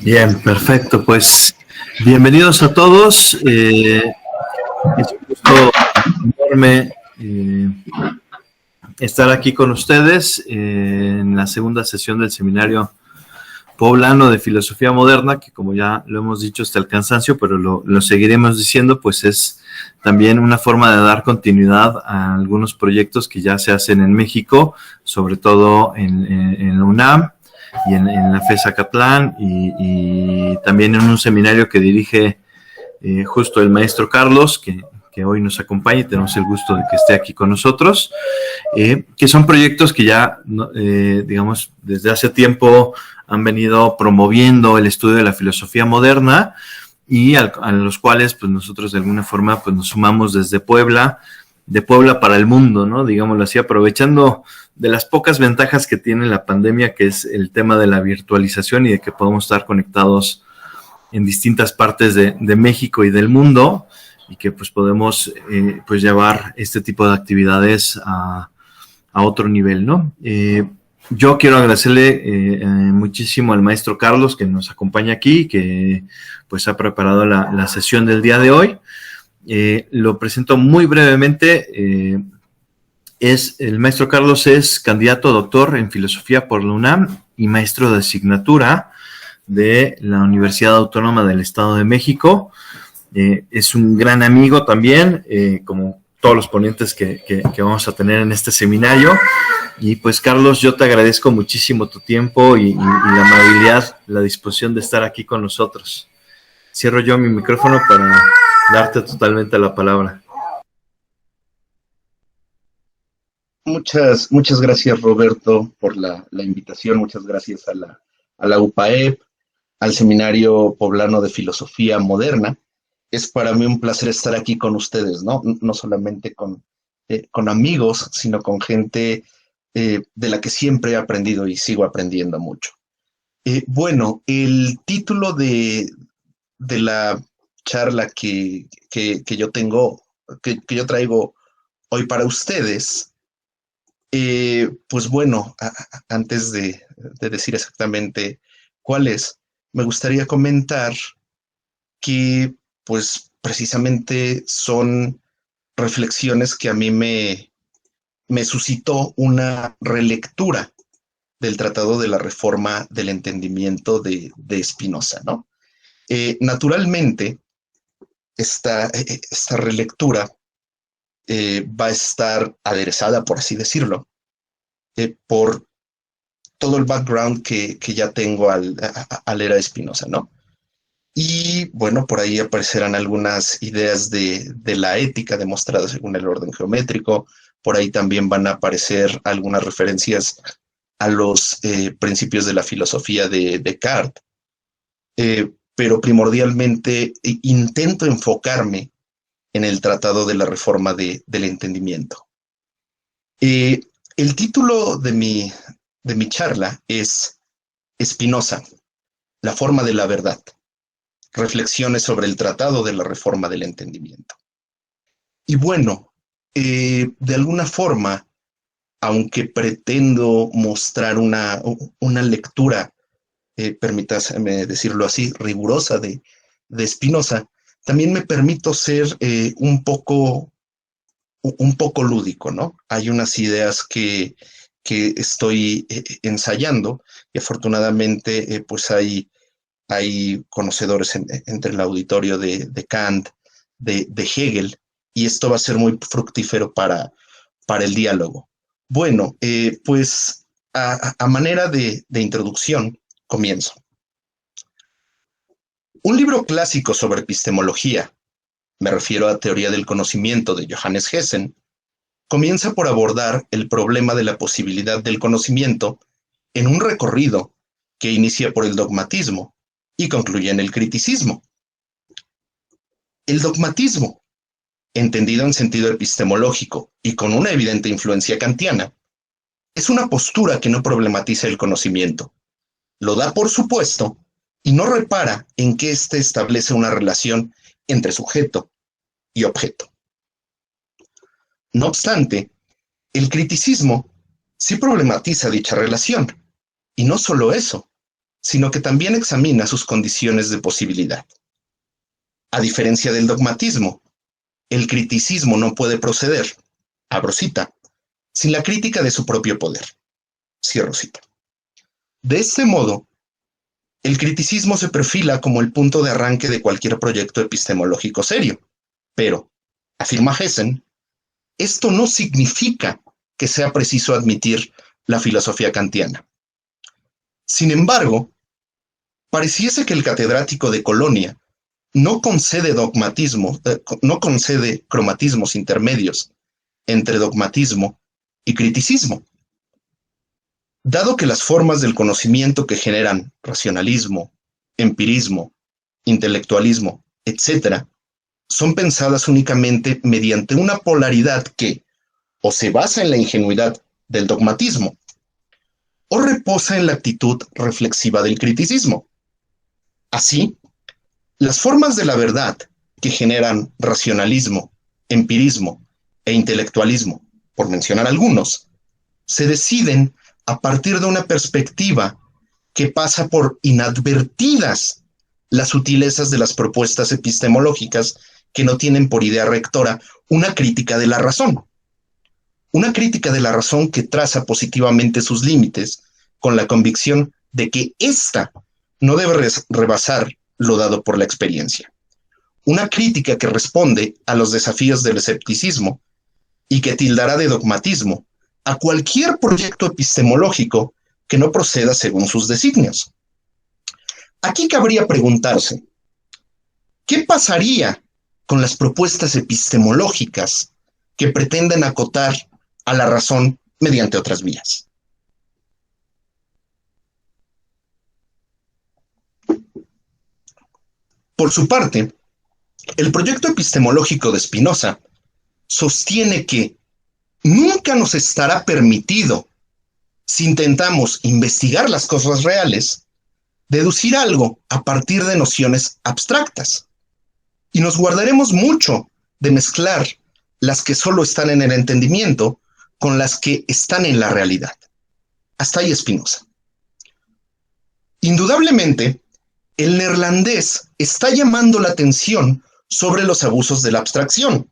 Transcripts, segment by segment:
Bien, perfecto. Pues bienvenidos a todos. Es un gusto enorme estar aquí con ustedes en la segunda sesión del seminario poblano de filosofía moderna, que como ya lo hemos dicho hasta el cansancio, pero lo seguiremos diciendo, pues es también una forma de dar continuidad a algunos proyectos que ya se hacen en México, sobre todo en la UNAM y en la FES Acatlán, y también en un seminario que dirige justo el maestro Carlos, que hoy nos acompaña y tenemos el gusto de que esté aquí con nosotros, que son proyectos que ya, digamos, desde hace tiempo han venido promoviendo el estudio de la filosofía moderna y a los cuales pues nosotros de alguna forma pues nos sumamos desde Puebla, de Puebla para el mundo, ¿no? Digámoslo así, aprovechando de las pocas ventajas que tiene la pandemia, que es el tema de la virtualización y de que podemos estar conectados en distintas partes de México y del mundo, y que pues podemos pues llevar este tipo de actividades a otro nivel, ¿no? Yo quiero agradecerle muchísimo al maestro Carlos que nos acompaña aquí, que pues ha preparado la sesión del día de hoy. Lo presento muy brevemente. El maestro Carlos es candidato a doctor en filosofía por la UNAM y maestro de asignatura de la Universidad Autónoma del Estado de México. Es un gran amigo también, como todos los ponentes que vamos a tener en este seminario. Y pues Carlos, yo te agradezco muchísimo tu tiempo y la amabilidad, la disposición de estar aquí con nosotros. Cierro yo mi micrófono para darte totalmente la palabra. Muchas gracias, Roberto, por la invitación. Muchas gracias a la UPAEP, al Seminario Poblano de Filosofía Moderna. Es para mí un placer estar aquí con ustedes, ¿no? No solamente con amigos, sino con gente de la que siempre he aprendido y sigo aprendiendo mucho. Bueno, el título de la charla que yo tengo, que yo traigo hoy para ustedes. Pues bueno, antes de decir exactamente cuál es, me gustaría comentar que pues precisamente son reflexiones que a mí me suscitó una relectura del Tratado de la Reforma del Entendimiento de Spinoza, ¿no? Naturalmente, esta relectura va a estar aderezada, por así decirlo, por todo el background que ya tengo al leer a Spinoza, ¿no? Y bueno, por ahí aparecerán algunas ideas de la ética demostrada según el orden geométrico. Por ahí también van a aparecer algunas referencias a los principios de la filosofía de Descartes. Pero primordialmente intento enfocarme en el Tratado de la Reforma del Entendimiento. Eh, el título de mi charla es Spinoza, la forma de la verdad. Reflexiones sobre el Tratado de la Reforma del Entendimiento. Y bueno, de alguna forma, aunque pretendo mostrar una lectura, permítaseme decirlo así, rigurosa de Spinoza, también me permito ser un poco lúdico, ¿no? Hay unas ideas que estoy ensayando y afortunadamente pues hay conocedores entre el auditorio de Kant, de Hegel, y esto va a ser muy fructífero para el diálogo. Bueno, pues a manera de introducción, comienzo. Un libro clásico sobre epistemología, me refiero a Teoría del Conocimiento de Johannes Hessen, comienza por abordar el problema de la posibilidad del conocimiento en un recorrido que inicia por el dogmatismo y concluye en el criticismo. El dogmatismo, entendido en sentido epistemológico y con una evidente influencia kantiana, es una postura que no problematiza el conocimiento, lo da por supuesto y no repara en que éste establece una relación entre sujeto y objeto. No obstante, el criticismo sí problematiza dicha relación, y no solo eso, sino que también examina sus condiciones de posibilidad. A diferencia del dogmatismo, el criticismo no puede proceder, abro cita, sin la crítica de su propio poder, cierro cita. De este modo, el criticismo se perfila como el punto de arranque de cualquier proyecto epistemológico serio, pero, afirma Hessen, esto no significa que sea preciso admitir la filosofía kantiana. Sin embargo, pareciese que el catedrático de Colonia no concede cromatismos intermedios entre dogmatismo y criticismo. Dado que las formas del conocimiento que generan racionalismo, empirismo, intelectualismo, etc., son pensadas únicamente mediante una polaridad que o se basa en la ingenuidad del dogmatismo o reposa en la actitud reflexiva del criticismo. Así, las formas de la verdad que generan racionalismo, empirismo e intelectualismo, por mencionar algunos, se deciden a partir de una perspectiva que pasa por inadvertidas las sutilezas de las propuestas epistemológicas que no tienen por idea rectora una crítica de la razón. Una crítica de la razón que traza positivamente sus límites con la convicción de que ésta no debe rebasar lo dado por la experiencia. Una crítica que responde a los desafíos del escepticismo y que tildará de dogmatismo a cualquier proyecto epistemológico que no proceda según sus designios. Aquí cabría preguntarse, ¿qué pasaría con las propuestas epistemológicas que pretenden acotar a la razón mediante otras vías? Por su parte, el proyecto epistemológico de Spinoza sostiene que nunca nos estará permitido, si intentamos investigar las cosas reales, deducir algo a partir de nociones abstractas. Y nos guardaremos mucho de mezclar las que solo están en el entendimiento con las que están en la realidad. Hasta ahí Spinoza. Indudablemente, el neerlandés está llamando la atención sobre los abusos de la abstracción.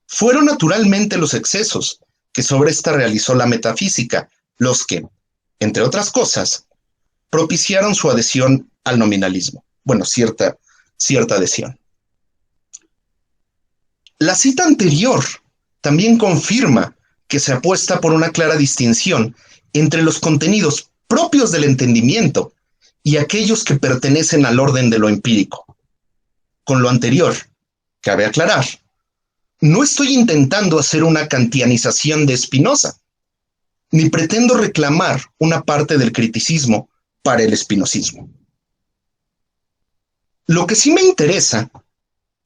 Fueron naturalmente los excesos que sobre esta realizó la metafísica los que, entre otras cosas, propiciaron su adhesión al nominalismo. Bueno, cierta adhesión. La cita anterior también confirma que se apuesta por una clara distinción entre los contenidos propios del entendimiento y aquellos que pertenecen al orden de lo empírico. Con lo anterior, cabe aclarar, no estoy intentando hacer una kantianización de Spinoza, ni pretendo reclamar una parte del criticismo para el espinosismo. Lo que sí me interesa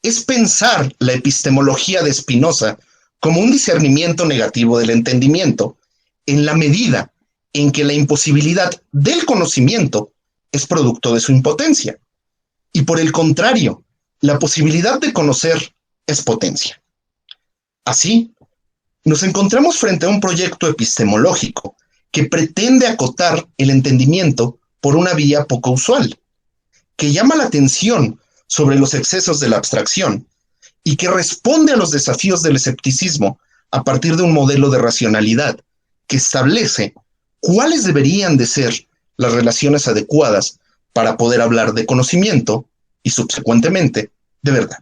es pensar la epistemología de Spinoza como un discernimiento negativo del entendimiento, en la medida en que la imposibilidad del conocimiento es producto de su impotencia, y por el contrario, la posibilidad de conocer es potencia. Así, nos encontramos frente a un proyecto epistemológico que pretende acotar el entendimiento por una vía poco usual, que llama la atención sobre los excesos de la abstracción y que responde a los desafíos del escepticismo a partir de un modelo de racionalidad que establece cuáles deberían de ser las relaciones adecuadas para poder hablar de conocimiento y subsecuentemente de verdad.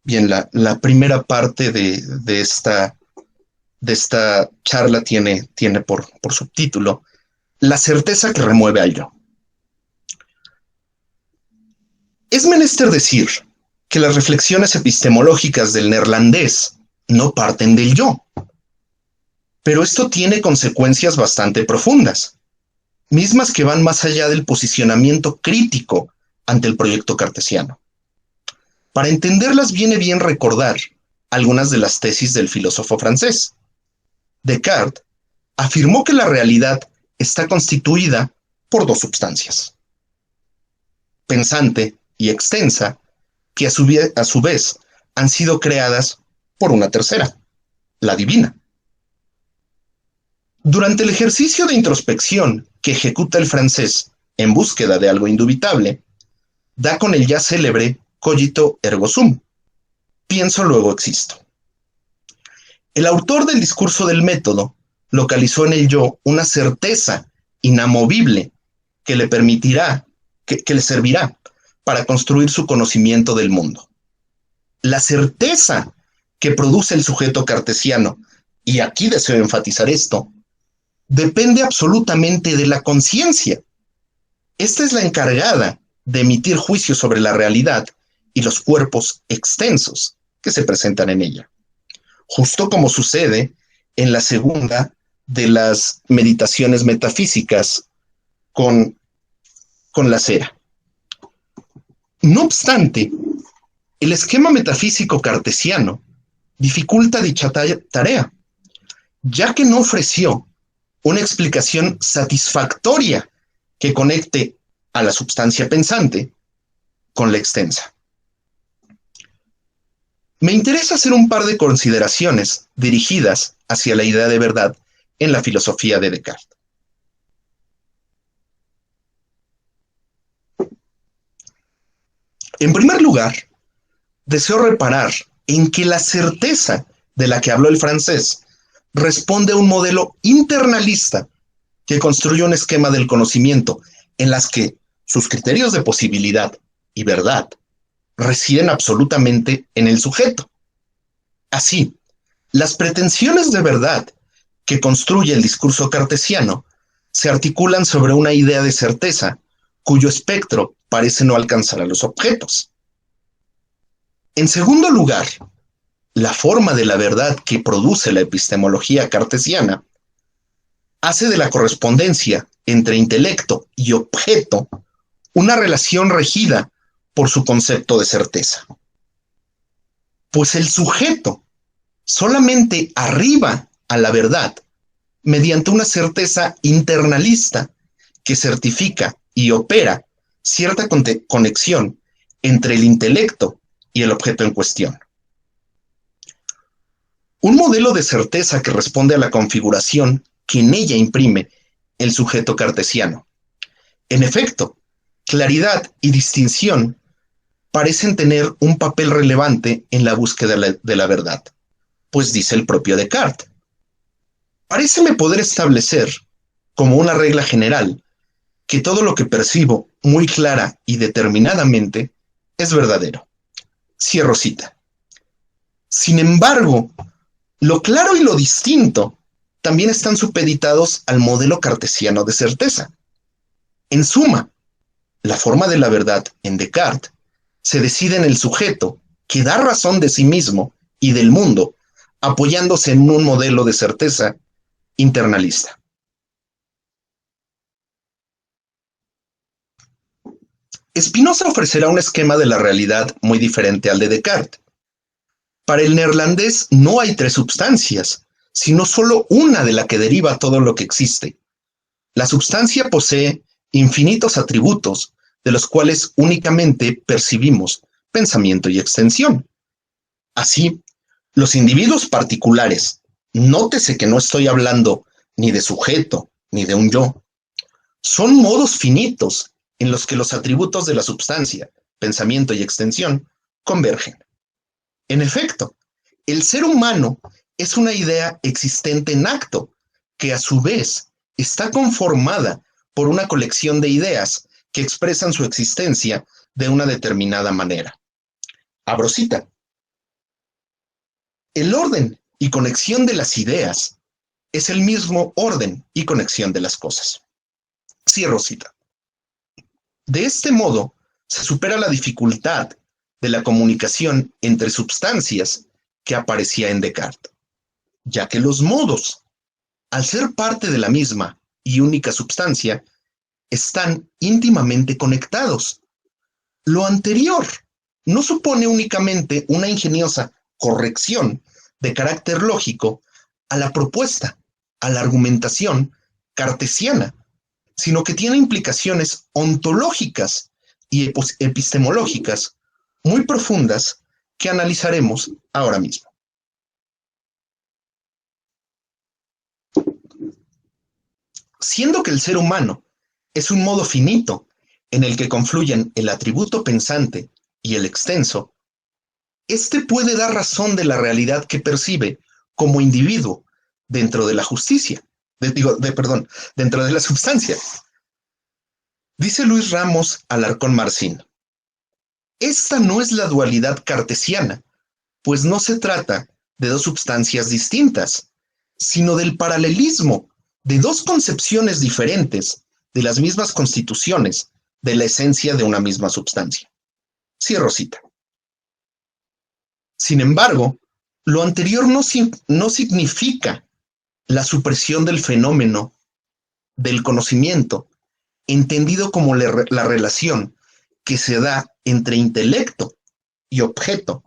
Bien, la primera parte de esta charla tiene por subtítulo La certeza que remueve al yo. Es menester decir que las reflexiones epistemológicas del neerlandés no parten del yo, pero esto tiene consecuencias bastante profundas, mismas que van más allá del posicionamiento crítico ante el proyecto cartesiano. Para entenderlas viene bien recordar algunas de las tesis del filósofo francés. Descartes afirmó que la realidad está constituida por dos substancias, pensante y extensa, que a su vez han sido creadas por una tercera, la divina. Durante el ejercicio de introspección que ejecuta el francés en búsqueda de algo indubitable, da con el ya célebre cogito ergo sum, pienso luego existo. El autor del discurso del método localizó en el yo una certeza inamovible que le permitirá, que le servirá para construir su conocimiento del mundo. La certeza que produce el sujeto cartesiano, y aquí deseo enfatizar esto, depende absolutamente de la conciencia. Esta es la encargada de emitir juicios sobre la realidad y los cuerpos extensos que se presentan en ella, justo como sucede en la segunda de las meditaciones metafísicas con la cera. No obstante, el esquema metafísico cartesiano dificulta dicha tarea, ya que no ofreció una explicación satisfactoria que conecte a la substancia pensante con la extensa. Me interesa hacer un par de consideraciones dirigidas hacia la idea de verdad en la filosofía de Descartes. En primer lugar, deseo reparar en que la certeza de la que habló el francés responde a un modelo internalista que construye un esquema del conocimiento en las que sus criterios de posibilidad y verdad residen absolutamente en el sujeto. Así, las pretensiones de verdad que construye el discurso cartesiano se articulan sobre una idea de certeza cuyo espectro parece no alcanzar a los objetos. En segundo lugar, la forma de la verdad que produce la epistemología cartesiana hace de la correspondencia entre intelecto y objeto una relación regida por su concepto de certeza. Pues el sujeto solamente arriba a la verdad mediante una certeza internalista que certifica y opera cierta conexión entre el intelecto y el objeto en cuestión. Un modelo de certeza que responde a la configuración que en ella imprime el sujeto cartesiano. En efecto, claridad y distinción parecen tener un papel relevante en la búsqueda de la verdad, pues dice el propio Descartes. Paréceme poder establecer, como una regla general, que todo lo que percibo muy clara y determinadamente es verdadero. Cierro cita. Sin embargo, lo claro y lo distinto también están supeditados al modelo cartesiano de certeza. En suma, la forma de la verdad en Descartes se decide en el sujeto que da razón de sí mismo y del mundo, apoyándose en un modelo de certeza internalista. Spinoza ofrecerá un esquema de la realidad muy diferente al de Descartes. Para el neerlandés no hay tres substancias, sino solo una de la que deriva todo lo que existe. La substancia posee infinitos atributos, de los cuales únicamente percibimos pensamiento y extensión. Así, los individuos particulares, nótese que no estoy hablando ni de sujeto ni de un yo, son modos finitos en los que los atributos de la substancia, pensamiento y extensión convergen. En efecto, el ser humano es una idea existente en acto, que a su vez está conformada por una colección de ideas que expresan su existencia de una determinada manera. Abro cita. El orden y conexión de las ideas es el mismo orden y conexión de las cosas. Cierro cita. De este modo, se supera la dificultad de la comunicación entre substancias que aparecía en Descartes, ya que los modos, al ser parte de la misma y única substancia, están íntimamente conectados. Lo anterior no supone únicamente una ingeniosa corrección de carácter lógico a la propuesta, a la argumentación cartesiana, sino que tiene implicaciones ontológicas y epistemológicas muy profundas que analizaremos ahora mismo. siendo que el ser humano es un modo finito en el que confluyen el atributo pensante y el extenso, este puede dar razón de la realidad que percibe como individuo dentro de la justicia, dentro de la substancia. Dice Luis Ramos Alarcón Marcín, esta no es la dualidad cartesiana, pues no se trata de dos substancias distintas, sino del paralelismo de dos concepciones diferentes de las mismas constituciones de la esencia de una misma substancia. Cierro cita. Sin embargo, lo anterior no significa la supresión del fenómeno del conocimiento, entendido como la relación que se da entre intelecto y objeto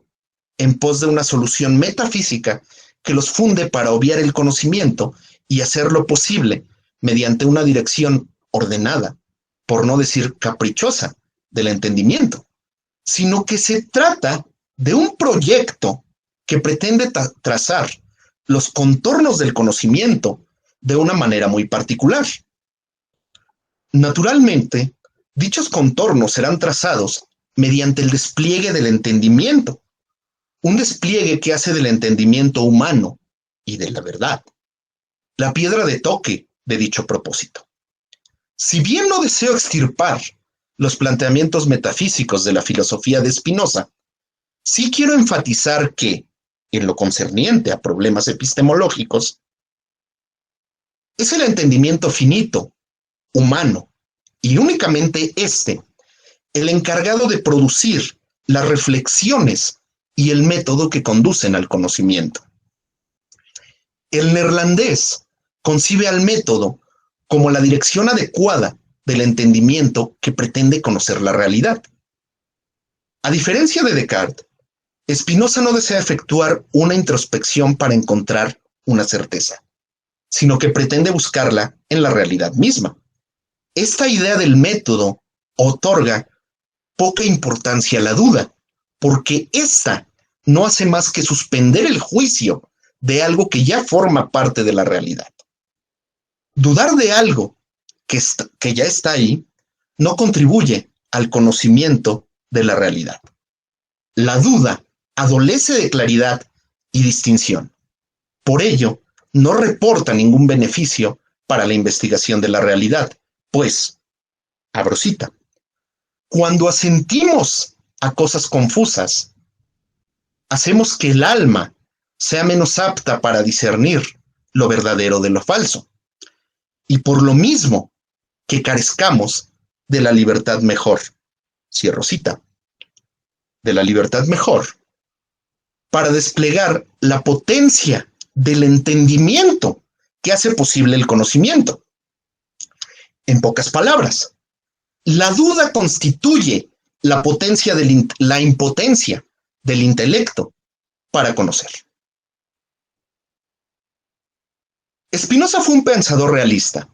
en pos de una solución metafísica que los funde para obviar el conocimiento y hacerlo posible mediante una dirección ordenada, por no decir caprichosa, del entendimiento, sino que se trata de un proyecto que pretende trazar los contornos del conocimiento de una manera muy particular. Naturalmente, dichos contornos serán trazados mediante el despliegue del entendimiento, un despliegue que hace del entendimiento humano y de la verdad la piedra de toque de dicho propósito. Si bien no deseo extirpar los planteamientos metafísicos de la filosofía de Spinoza, sí quiero enfatizar que, en lo concerniente a problemas epistemológicos, es el entendimiento finito, humano, y únicamente este, el encargado de producir las reflexiones y el método que conducen al conocimiento. El neerlandés concibe al método como la dirección adecuada del entendimiento que pretende conocer la realidad. A diferencia de Descartes, Spinoza no desea efectuar una introspección para encontrar una certeza, sino que pretende buscarla en la realidad misma. Esta idea del método otorga poca importancia a la duda, porque ésta no hace más que suspender el juicio de algo que ya forma parte de la realidad. Dudar de algo que ya está ahí no contribuye al conocimiento de la realidad. La duda adolece de claridad y distinción. Por ello, no reporta ningún beneficio para la investigación de la realidad, pues, abro cita, cuando asentimos a cosas confusas, hacemos que el alma sea menos apta para discernir lo verdadero de lo falso, y por lo mismo que carezcamos de la libertad mejor, cierro cita, de la libertad mejor, para desplegar la potencia del entendimiento que hace posible el conocimiento. En pocas palabras, la duda constituye la impotencia del intelecto para conocer. Spinoza fue un pensador realista.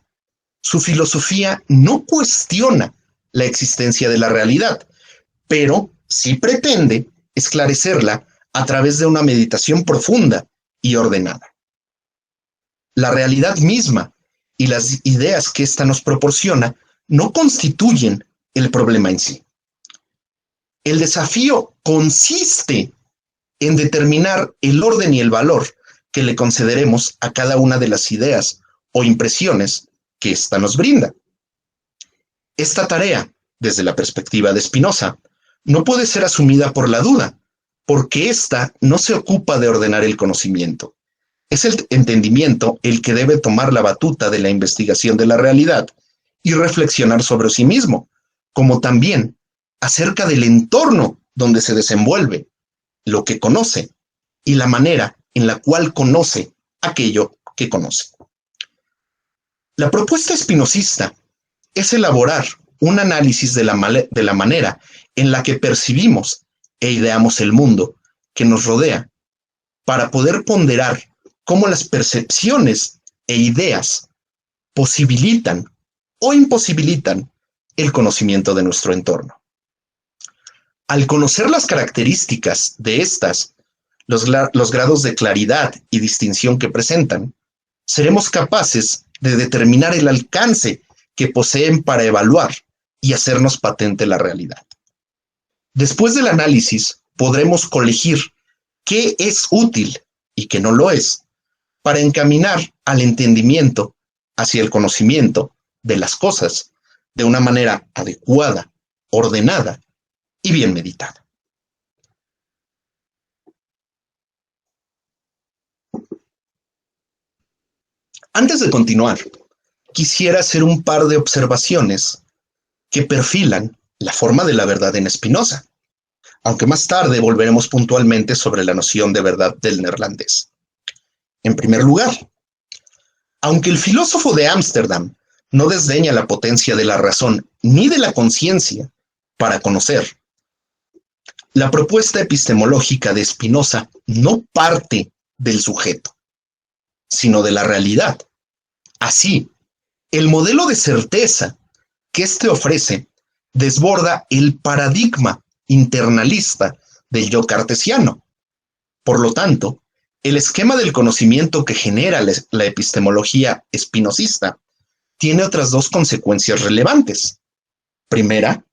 Su filosofía no cuestiona la existencia de la realidad, pero sí pretende esclarecerla a través de una meditación profunda y ordenada. La realidad misma y las ideas que ésta nos proporciona no constituyen el problema en sí. El desafío consiste en determinar el orden y el valor que le concederemos a cada una de las ideas o impresiones que ésta nos brinda. Esta tarea, desde la perspectiva de Spinoza, no puede ser asumida por la duda, porque ésta no se ocupa de ordenar el conocimiento. Es el entendimiento el que debe tomar la batuta de la investigación de la realidad y reflexionar sobre sí mismo, como también acerca del entorno donde se desenvuelve, lo que conoce y la manera en la cual conoce aquello que conoce. La propuesta espinosista es elaborar un análisis de la manera en la que percibimos e ideamos el mundo que nos rodea, para poder ponderar cómo las percepciones e ideas posibilitan o imposibilitan el conocimiento de nuestro entorno. Al conocer las características de estas, los grados de claridad y distinción que presentan, seremos capaces de determinar el alcance que poseen para evaluar y hacernos patente la realidad. Después del análisis, podremos colegir qué es útil y qué no lo es, para encaminar al entendimiento hacia el conocimiento de las cosas de una manera adecuada, ordenada y bien meditada. Antes de continuar, quisiera hacer un par de observaciones que perfilan la forma de la verdad en Spinoza, aunque más tarde volveremos puntualmente sobre la noción de verdad del neerlandés. En primer lugar, aunque el filósofo de Ámsterdam no desdeña la potencia de la razón ni de la conciencia para conocer, la propuesta epistemológica de Spinoza no parte del sujeto, sino de la realidad. Así, el modelo de certeza que éste ofrece desborda el paradigma internalista del yo cartesiano. Por lo tanto, el esquema del conocimiento que genera la epistemología spinozista tiene otras dos consecuencias relevantes. Primera,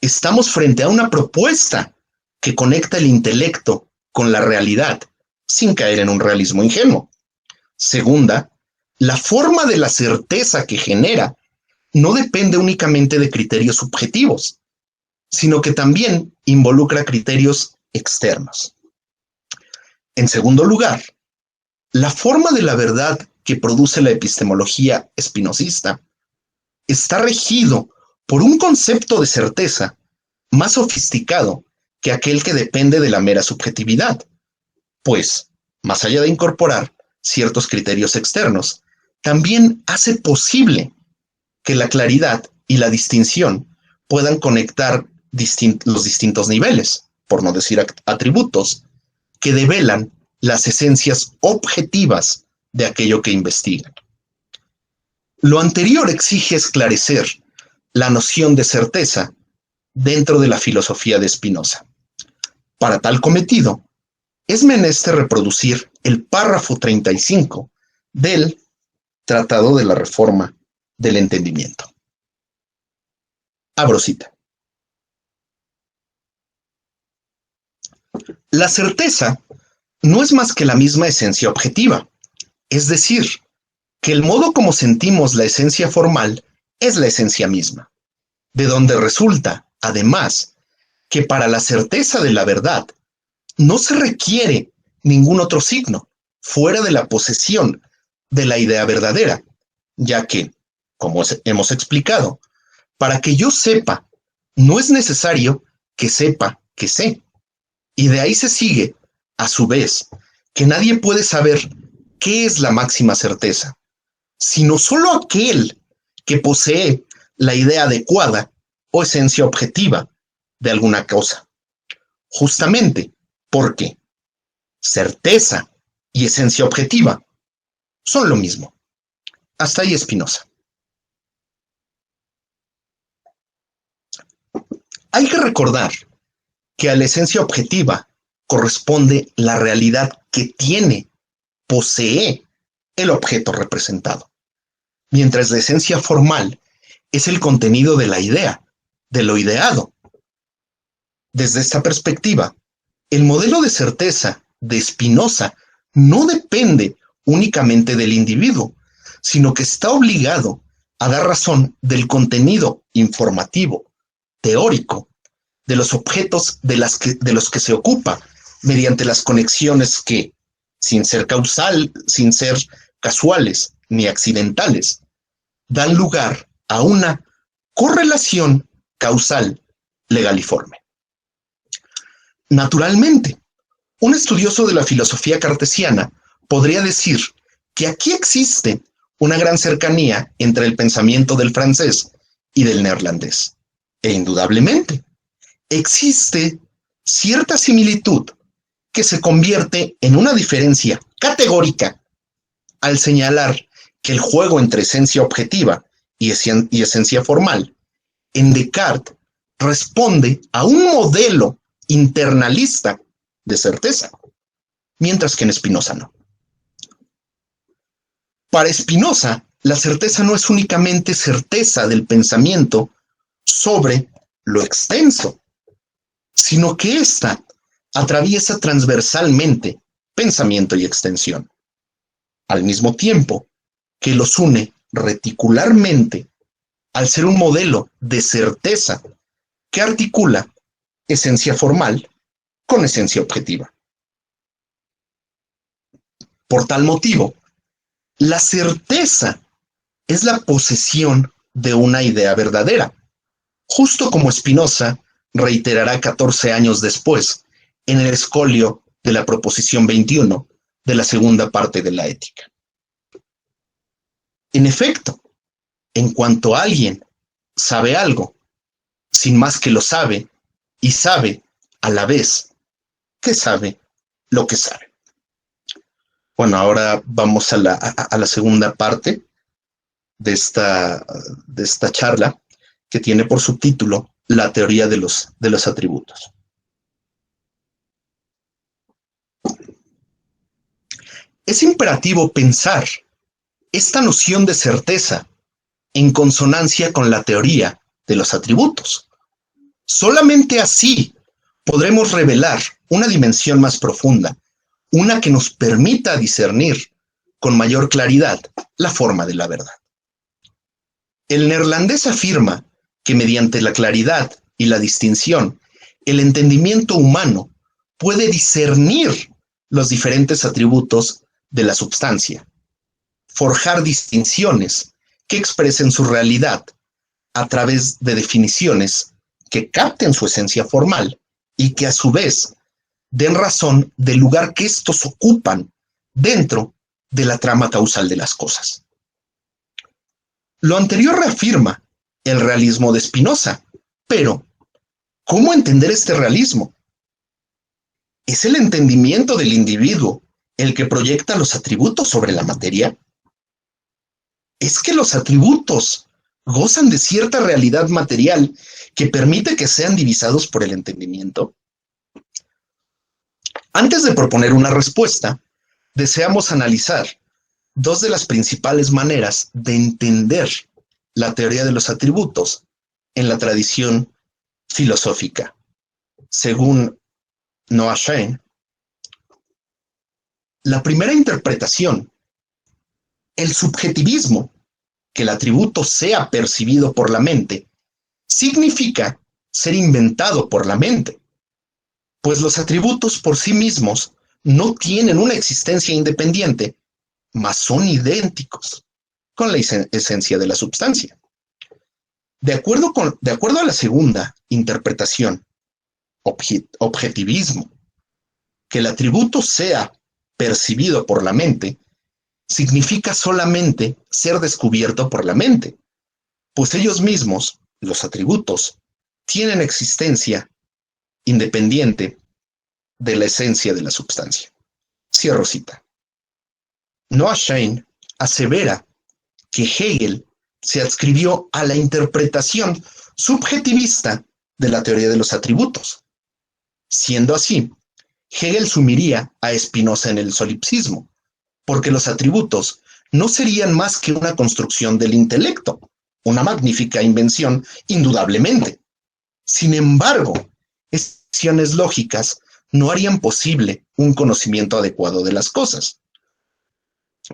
estamos frente a una propuesta que conecta el intelecto con la realidad, sin caer en un realismo ingenuo. Segunda, la forma de la certeza que genera no depende únicamente de criterios subjetivos, sino que también involucra criterios externos. En segundo lugar, la forma de la verdad que produce la epistemología spinozista está regido por un concepto de certeza más sofisticado que aquel que depende de la mera subjetividad, pues, más allá de incorporar ciertos criterios externos, también hace posible que la claridad y la distinción puedan conectar los distintos niveles, por no decir atributos, que develan las esencias objetivas de aquello que investigan. Lo anterior exige esclarecer la noción de certeza dentro de la filosofía de Spinoza. Para tal cometido, es menester reproducir el párrafo 35 del Tratado de la Reforma del Entendimiento. Abro cita. La certeza no es más que la misma esencia objetiva, es decir, que el modo como sentimos la esencia formal es la esencia misma, de donde resulta, además, que para la certeza de la verdad no se requiere ningún otro signo fuera de la posesión de la idea verdadera, ya que, como hemos explicado, para que yo sepa, no es necesario que sepa que sé. Y de ahí se sigue, a su vez, que nadie puede saber qué es la máxima certeza, sino solo aquel que posee la idea adecuada o esencia objetiva de alguna cosa. Justamente porque certeza y esencia objetiva son lo mismo. Hasta ahí Spinoza. Hay que recordar que a la esencia objetiva corresponde la realidad que posee el objeto representado, mientras la esencia formal es el contenido de la idea, de lo ideado. Desde esta perspectiva, el modelo de certeza de Spinoza no depende únicamente del individuo, sino que está obligado a dar razón del contenido informativo, teórico, de los objetos de los que se ocupa mediante las conexiones que, sin ser casuales ni accidentales, dan lugar a una correlación causal legaliforme. Naturalmente, un estudioso de la filosofía cartesiana podría decir que aquí existe una gran cercanía entre el pensamiento del francés y del neerlandés. E indudablemente, existe cierta similitud que se convierte en una diferencia categórica al señalar que el juego entre esencia objetiva y esencia formal en Descartes responde a un modelo internalista de certeza, mientras que en Spinoza no. Para Spinoza, la certeza no es únicamente certeza del pensamiento sobre lo extenso, sino que ésta atraviesa transversalmente pensamiento y extensión, al mismo tiempo que los une reticularmente al ser un modelo de certeza que articula esencia formal con esencia objetiva. Por tal motivo, la certeza es la posesión de una idea verdadera, justo como Spinoza reiterará 14 años después en el escolio de la proposición 21 de la segunda parte de la Ética. En efecto, en cuanto alguien sabe algo, sin más que lo sabe, y sabe a la vez que sabe lo que sabe. Bueno, ahora vamos a la segunda parte de esta charla, que tiene por subtítulo la teoría de los atributos. Es imperativo pensar esta noción de certeza en consonancia con la teoría de los atributos. Solamente así podremos revelar una dimensión más profunda, una que nos permita discernir con mayor claridad la forma de la verdad. El neerlandés afirma que mediante la claridad y la distinción, el entendimiento humano puede discernir los diferentes atributos de la substancia, forjar distinciones que expresen su realidad a través de definiciones que capten su esencia formal y que a su vez den razón del lugar que estos ocupan dentro de la trama causal de las cosas. Lo anterior reafirma el realismo de Spinoza, pero ¿cómo entender este realismo? ¿Es el entendimiento del individuo el que proyecta los atributos sobre la materia? ¿Es que los atributos gozan de cierta realidad material que permite que sean divisados por el entendimiento? Antes de proponer una respuesta, deseamos analizar dos de las principales maneras de entender la teoría de los atributos en la tradición filosófica. Según Noah Schein, la primera interpretación, el subjetivismo, que el atributo sea percibido por la mente, significa ser inventado por la mente, pues los atributos por sí mismos no tienen una existencia independiente, mas son idénticos con la esencia de la substancia. De acuerdo a la segunda interpretación, objetivismo, que el atributo sea percibido por la mente, significa solamente ser descubierto por la mente, pues ellos mismos, los atributos, tienen existencia independiente de la esencia de la substancia. Cierro cita. Noah Schein asevera que Hegel se adscribió a la interpretación subjetivista de la teoría de los atributos. Siendo así, Hegel sumiría a Spinoza en el solipsismo, porque los atributos no serían más que una construcción del intelecto, una magnífica invención, indudablemente. Sin embargo, excepciones lógicas no harían posible un conocimiento adecuado de las cosas.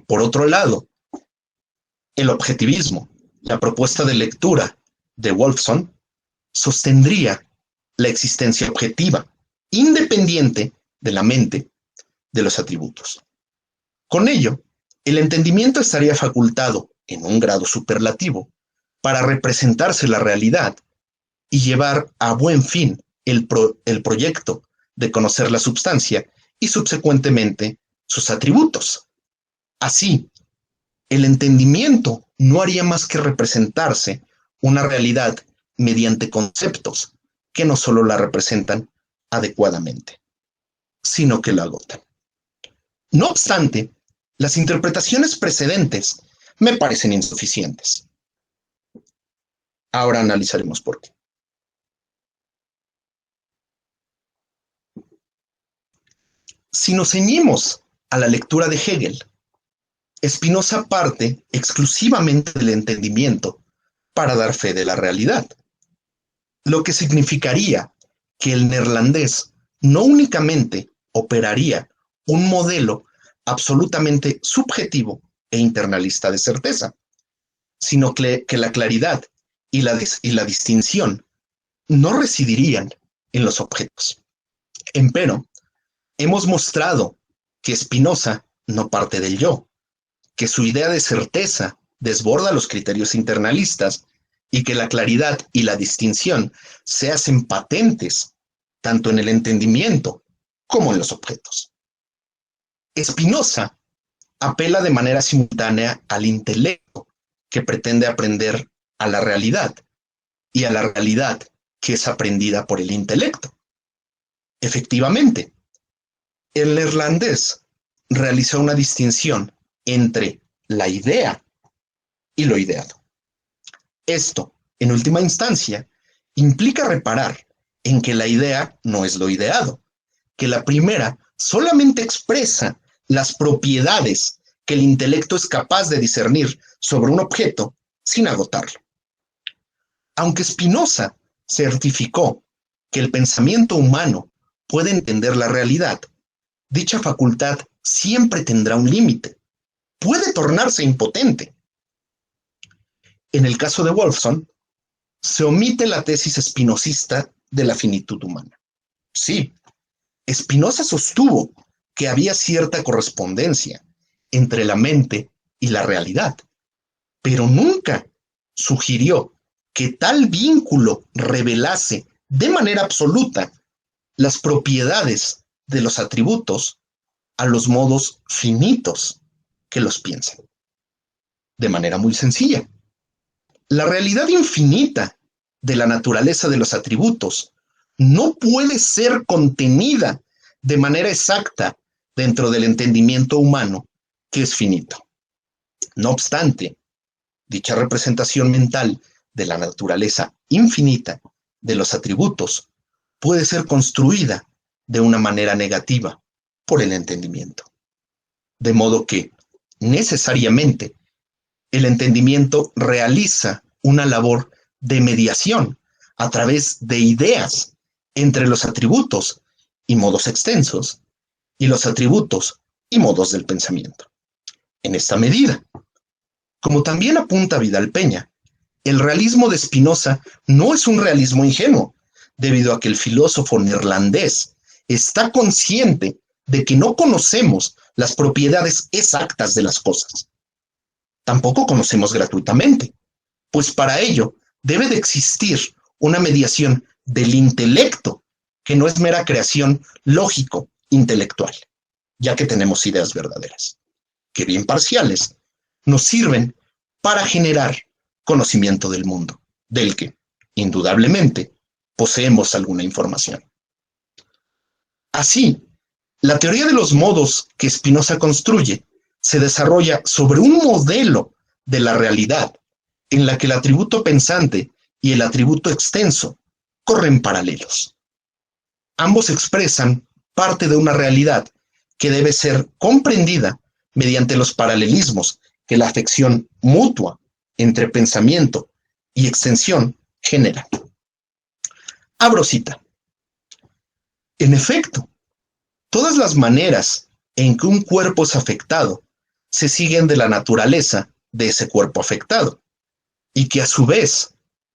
Por otro lado, el objetivismo, la propuesta de lectura de Wolfson, sostendría la existencia objetiva, independiente de la mente, de los atributos. Con ello, el entendimiento estaría facultado, en un grado superlativo, para representarse la realidad y llevar a buen fin el proyecto de conocer la substancia y subsecuentemente sus atributos. Así, el entendimiento no haría más que representarse una realidad mediante conceptos que no solo la representan adecuadamente, sino que la agotan. No obstante, las interpretaciones precedentes me parecen insuficientes. Ahora analizaremos por qué. Si nos ceñimos a la lectura de Hegel, Spinoza parte exclusivamente del entendimiento para dar fe de la realidad, lo que significaría que el neerlandés no únicamente operaría un modelo absolutamente subjetivo e internalista de certeza, sino que la claridad y la distinción no residirían en los objetos. Empero, hemos mostrado que Spinoza no parte del yo, que su idea de certeza desborda los criterios internalistas y que la claridad y la distinción se hacen patentes tanto en el entendimiento como en los objetos. Spinoza apela de manera simultánea al intelecto que pretende aprender a la realidad y a la realidad que es aprendida por el intelecto. Efectivamente, el neerlandés realiza una distinción entre la idea y lo ideado. Esto, en última instancia, implica reparar en que la idea no es lo ideado, que la primera solamente expresa las propiedades que el intelecto es capaz de discernir sobre un objeto sin agotarlo. Aunque Spinoza certificó que el pensamiento humano puede entender la realidad, dicha facultad siempre tendrá un límite. Puede tornarse impotente. En el caso de Wolfson, se omite la tesis spinozista de la finitud humana. Sí, Spinoza sostuvo que había cierta correspondencia entre la mente y la realidad, pero nunca sugirió que tal vínculo revelase de manera absoluta las propiedades de los atributos a los modos finitos que los piensan. De manera muy sencilla, la realidad infinita de la naturaleza de los atributos no puede ser contenida de manera exacta dentro del entendimiento humano que es finito. No obstante, dicha representación mental de la naturaleza infinita de los atributos puede ser construida de una manera negativa por el entendimiento. De modo que, necesariamente, el entendimiento realiza una labor de mediación a través de ideas entre los atributos y modos extensos y los atributos y modos del pensamiento. En esta medida, como también apunta Vidal Peña, el realismo de Spinoza no es un realismo ingenuo, debido a que el filósofo neerlandés está consciente de que no conocemos las propiedades exactas de las cosas. Tampoco conocemos gratuitamente, pues para ello debe de existir una mediación del intelecto, que no es mera creación lógico-intelectual, ya que tenemos ideas verdaderas, que bien parciales nos sirven para generar conocimiento del mundo, del que, indudablemente, poseemos alguna información. Así, la teoría de los modos que Spinoza construye se desarrolla sobre un modelo de la realidad en la que el atributo pensante y el atributo extenso corren paralelos. Ambos expresan parte de una realidad que debe ser comprendida mediante los paralelismos que la afección mutua entre pensamiento y extensión genera. Abro cita. En efecto, todas las maneras en que un cuerpo es afectado se siguen de la naturaleza de ese cuerpo afectado, y que a su vez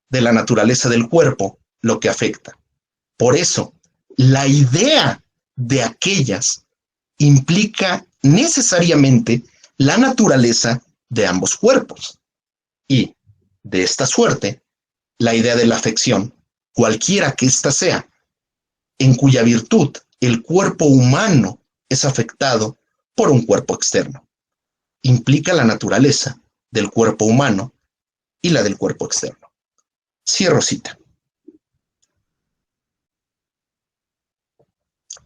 de la naturaleza del cuerpo lo que afecta. Por eso, la idea de aquellas implica necesariamente la naturaleza de ambos cuerpos. Y, de esta suerte, la idea de la afección, cualquiera que ésta sea, en cuya virtud el cuerpo humano es afectado por un cuerpo externo, implica la naturaleza del cuerpo humano y la del cuerpo externo. Cierro cita.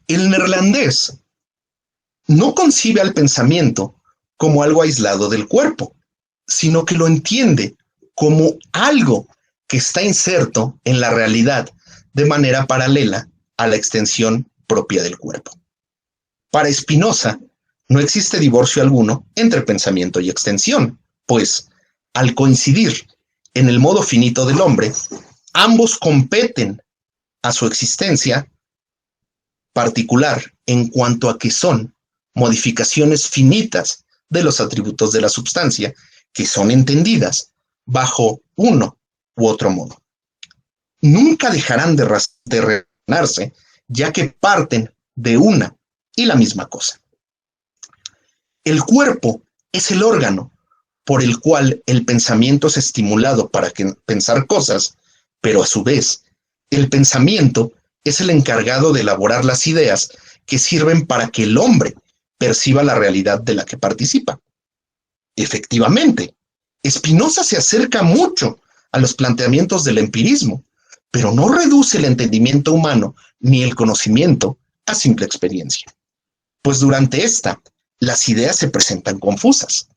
El neerlandés no concibe al pensamiento como algo aislado del cuerpo, sino que lo entiende como algo que está inserto en la realidad de manera paralela a la extensión propia del cuerpo. Para Spinoza, No existe divorcio alguno entre pensamiento y extensión, pues, al coincidir en el modo finito del hombre, ambos competen a su existencia particular en cuanto a que son modificaciones finitas de los atributos de la substancia que son entendidas bajo uno u otro modo. Nunca dejarán de relacionarse, ya que parten de una y la misma cosa. El cuerpo es el órgano por el cual el pensamiento es estimulado para pensar cosas, pero a su vez, el pensamiento es el encargado de elaborar las ideas que sirven para que el hombre perciba la realidad de la que participa. Efectivamente, Spinoza se acerca mucho a los planteamientos del empirismo, pero no reduce el entendimiento humano ni el conocimiento a simple experiencia, pues durante esta, las ideas se presentan confusas.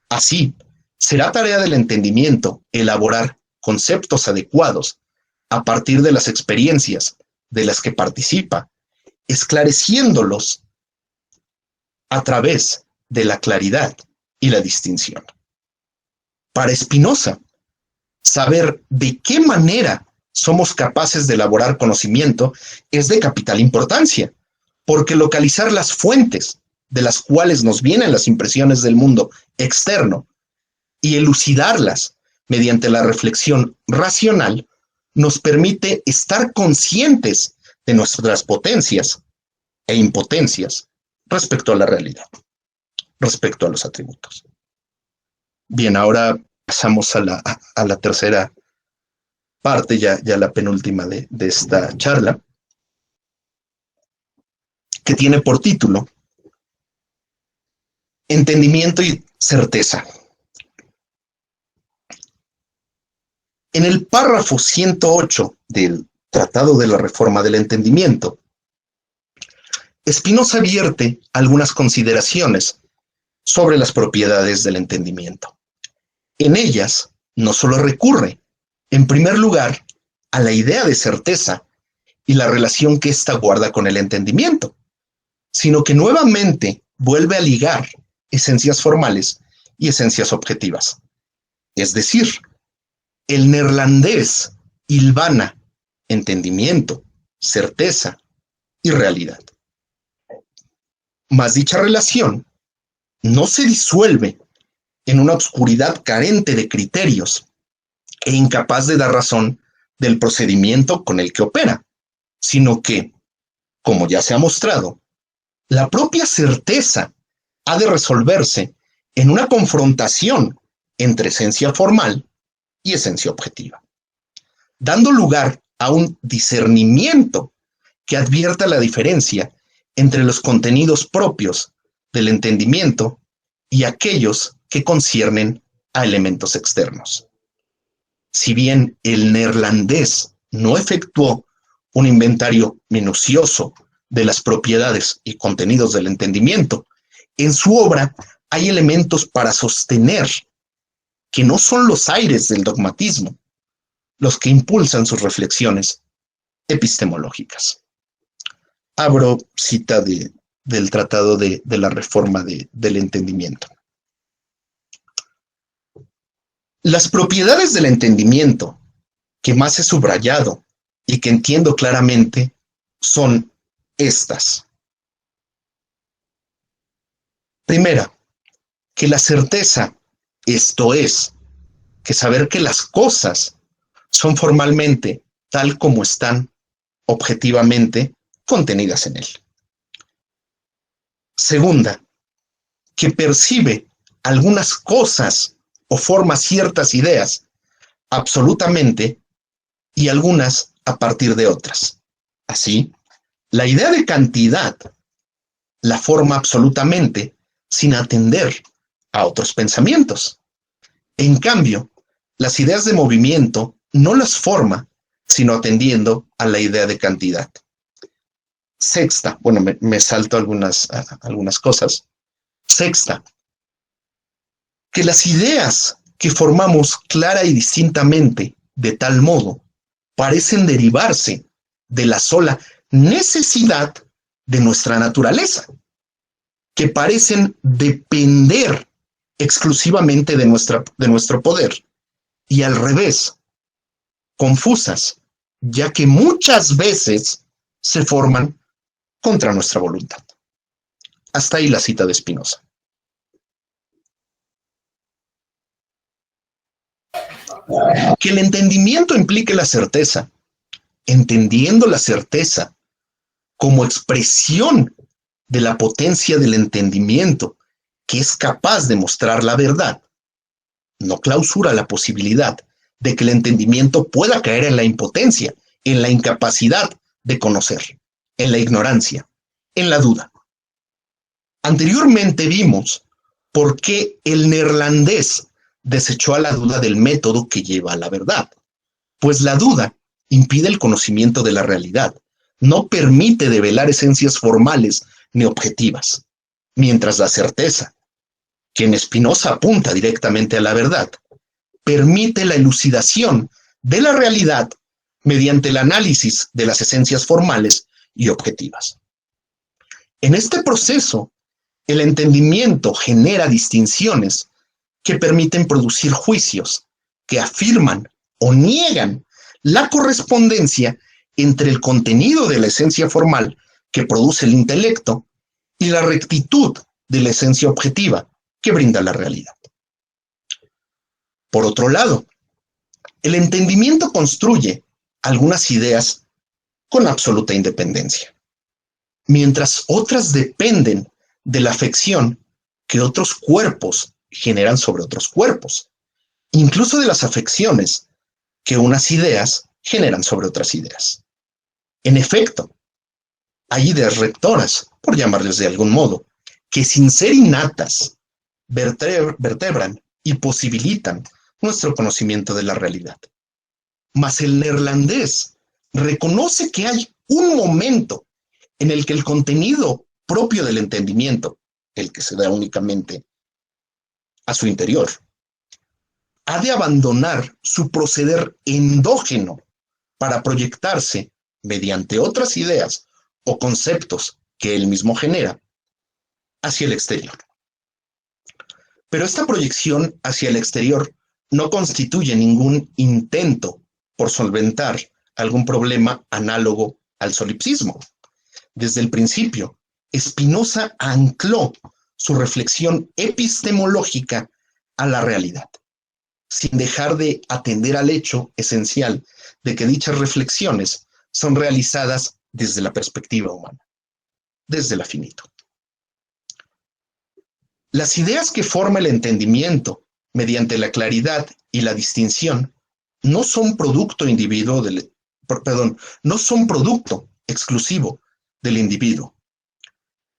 Así, será tarea del entendimiento elaborar conceptos adecuados a partir de las experiencias de las que participa, esclareciéndolos a través de la claridad y la distinción. Para Spinoza, saber de qué manera somos capaces de elaborar conocimiento es de capital importancia, porque localizar las fuentes de las cuales nos vienen las impresiones del mundo externo y elucidarlas mediante la reflexión racional nos permite estar conscientes de nuestras potencias e impotencias respecto a la realidad, respecto a los atributos. Bien, ahora pasamos a la tercera parte, ya la penúltima de esta charla, que tiene por título Entendimiento y certeza. En el párrafo 108 del Tratado de la Reforma del Entendimiento, Spinoza vierte algunas consideraciones sobre las propiedades del entendimiento. En ellas, no solo recurre, en primer lugar, a la idea de certeza y la relación que ésta guarda con el entendimiento, sino que nuevamente vuelve a ligar esencias formales y esencias objetivas. Es decir, el neerlandés hilvana entendimiento, certeza y realidad. Mas dicha relación no se disuelve en una oscuridad carente de criterios e incapaz de dar razón del procedimiento con el que opera, sino que, como ya se ha mostrado, la propia certeza ha de resolverse en una confrontación entre esencia formal y esencia objetiva, dando lugar a un discernimiento que advierta la diferencia entre los contenidos propios del entendimiento y aquellos que conciernen a elementos externos. Si bien el neerlandés no efectuó un inventario minucioso de las propiedades y contenidos del entendimiento, en su obra hay elementos para sostener que no son los aires del dogmatismo los que impulsan sus reflexiones epistemológicas. Abro cita del Tratado de la Reforma del Entendimiento. Las propiedades del entendimiento que más he subrayado y que entiendo claramente son estas. Primera, que la certeza, esto es, que saber que las cosas son formalmente tal como están objetivamente contenidas en él. Segunda, que percibe algunas cosas o forma ciertas ideas absolutamente y algunas a partir de otras. Así, la idea de cantidad la forma absolutamente sin atender a otros pensamientos. En cambio, las ideas de movimiento no las forma sino atendiendo a la idea de cantidad. Sexta, bueno, me salto algunas cosas. Sexta, que las ideas que formamos clara y distintamente de tal modo parecen derivarse de la sola necesidad de nuestra naturaleza, que parecen depender exclusivamente de nuestro poder, y al revés, confusas, ya que muchas veces se forman contra nuestra voluntad. Hasta ahí la cita de Spinoza. Que el entendimiento implique la certeza, entendiendo la certeza como expresión de la potencia del entendimiento que es capaz de mostrar la verdad, no clausura la posibilidad de que el entendimiento pueda caer en la impotencia, en la incapacidad de conocer, en la ignorancia, en la duda. Anteriormente vimos por qué el neerlandés desechó a la duda del método que lleva a la verdad, pues la duda impide el conocimiento de la realidad, no permite develar esencias formales ni objetivas, mientras la certeza, que en Spinoza apunta directamente a la verdad, permite la elucidación de la realidad mediante el análisis de las esencias formales y objetivas. En este proceso, el entendimiento genera distinciones que permiten producir juicios que afirman o niegan la correspondencia entre el contenido de la esencia formal que produce el intelecto y la rectitud de la esencia objetiva que brinda la realidad. Por otro lado, el entendimiento construye algunas ideas con absoluta independencia, mientras otras dependen de la afección que otros cuerpos generan sobre otros cuerpos, incluso de las afecciones que unas ideas generan sobre otras ideas. En efecto, hay ideas rectoras, por llamarles de algún modo, que sin ser innatas, vertebran y posibilitan nuestro conocimiento de la realidad. Mas el neerlandés reconoce que hay un momento en el que el contenido propio del entendimiento, el que se da únicamente a su interior, ha de abandonar su proceder endógeno para proyectarse mediante otras ideas o conceptos que él mismo genera hacia el exterior. Pero esta proyección hacia el exterior no constituye ningún intento por solventar algún problema análogo al solipsismo. Desde el principio, Spinoza ancló su reflexión epistemológica a la realidad, sin dejar de atender al hecho esencial de que dichas reflexiones son realizadas desde la perspectiva humana, desde la finitud. Las ideas que forma el entendimiento mediante la claridad y la distinción no son producto no son producto exclusivo del individuo.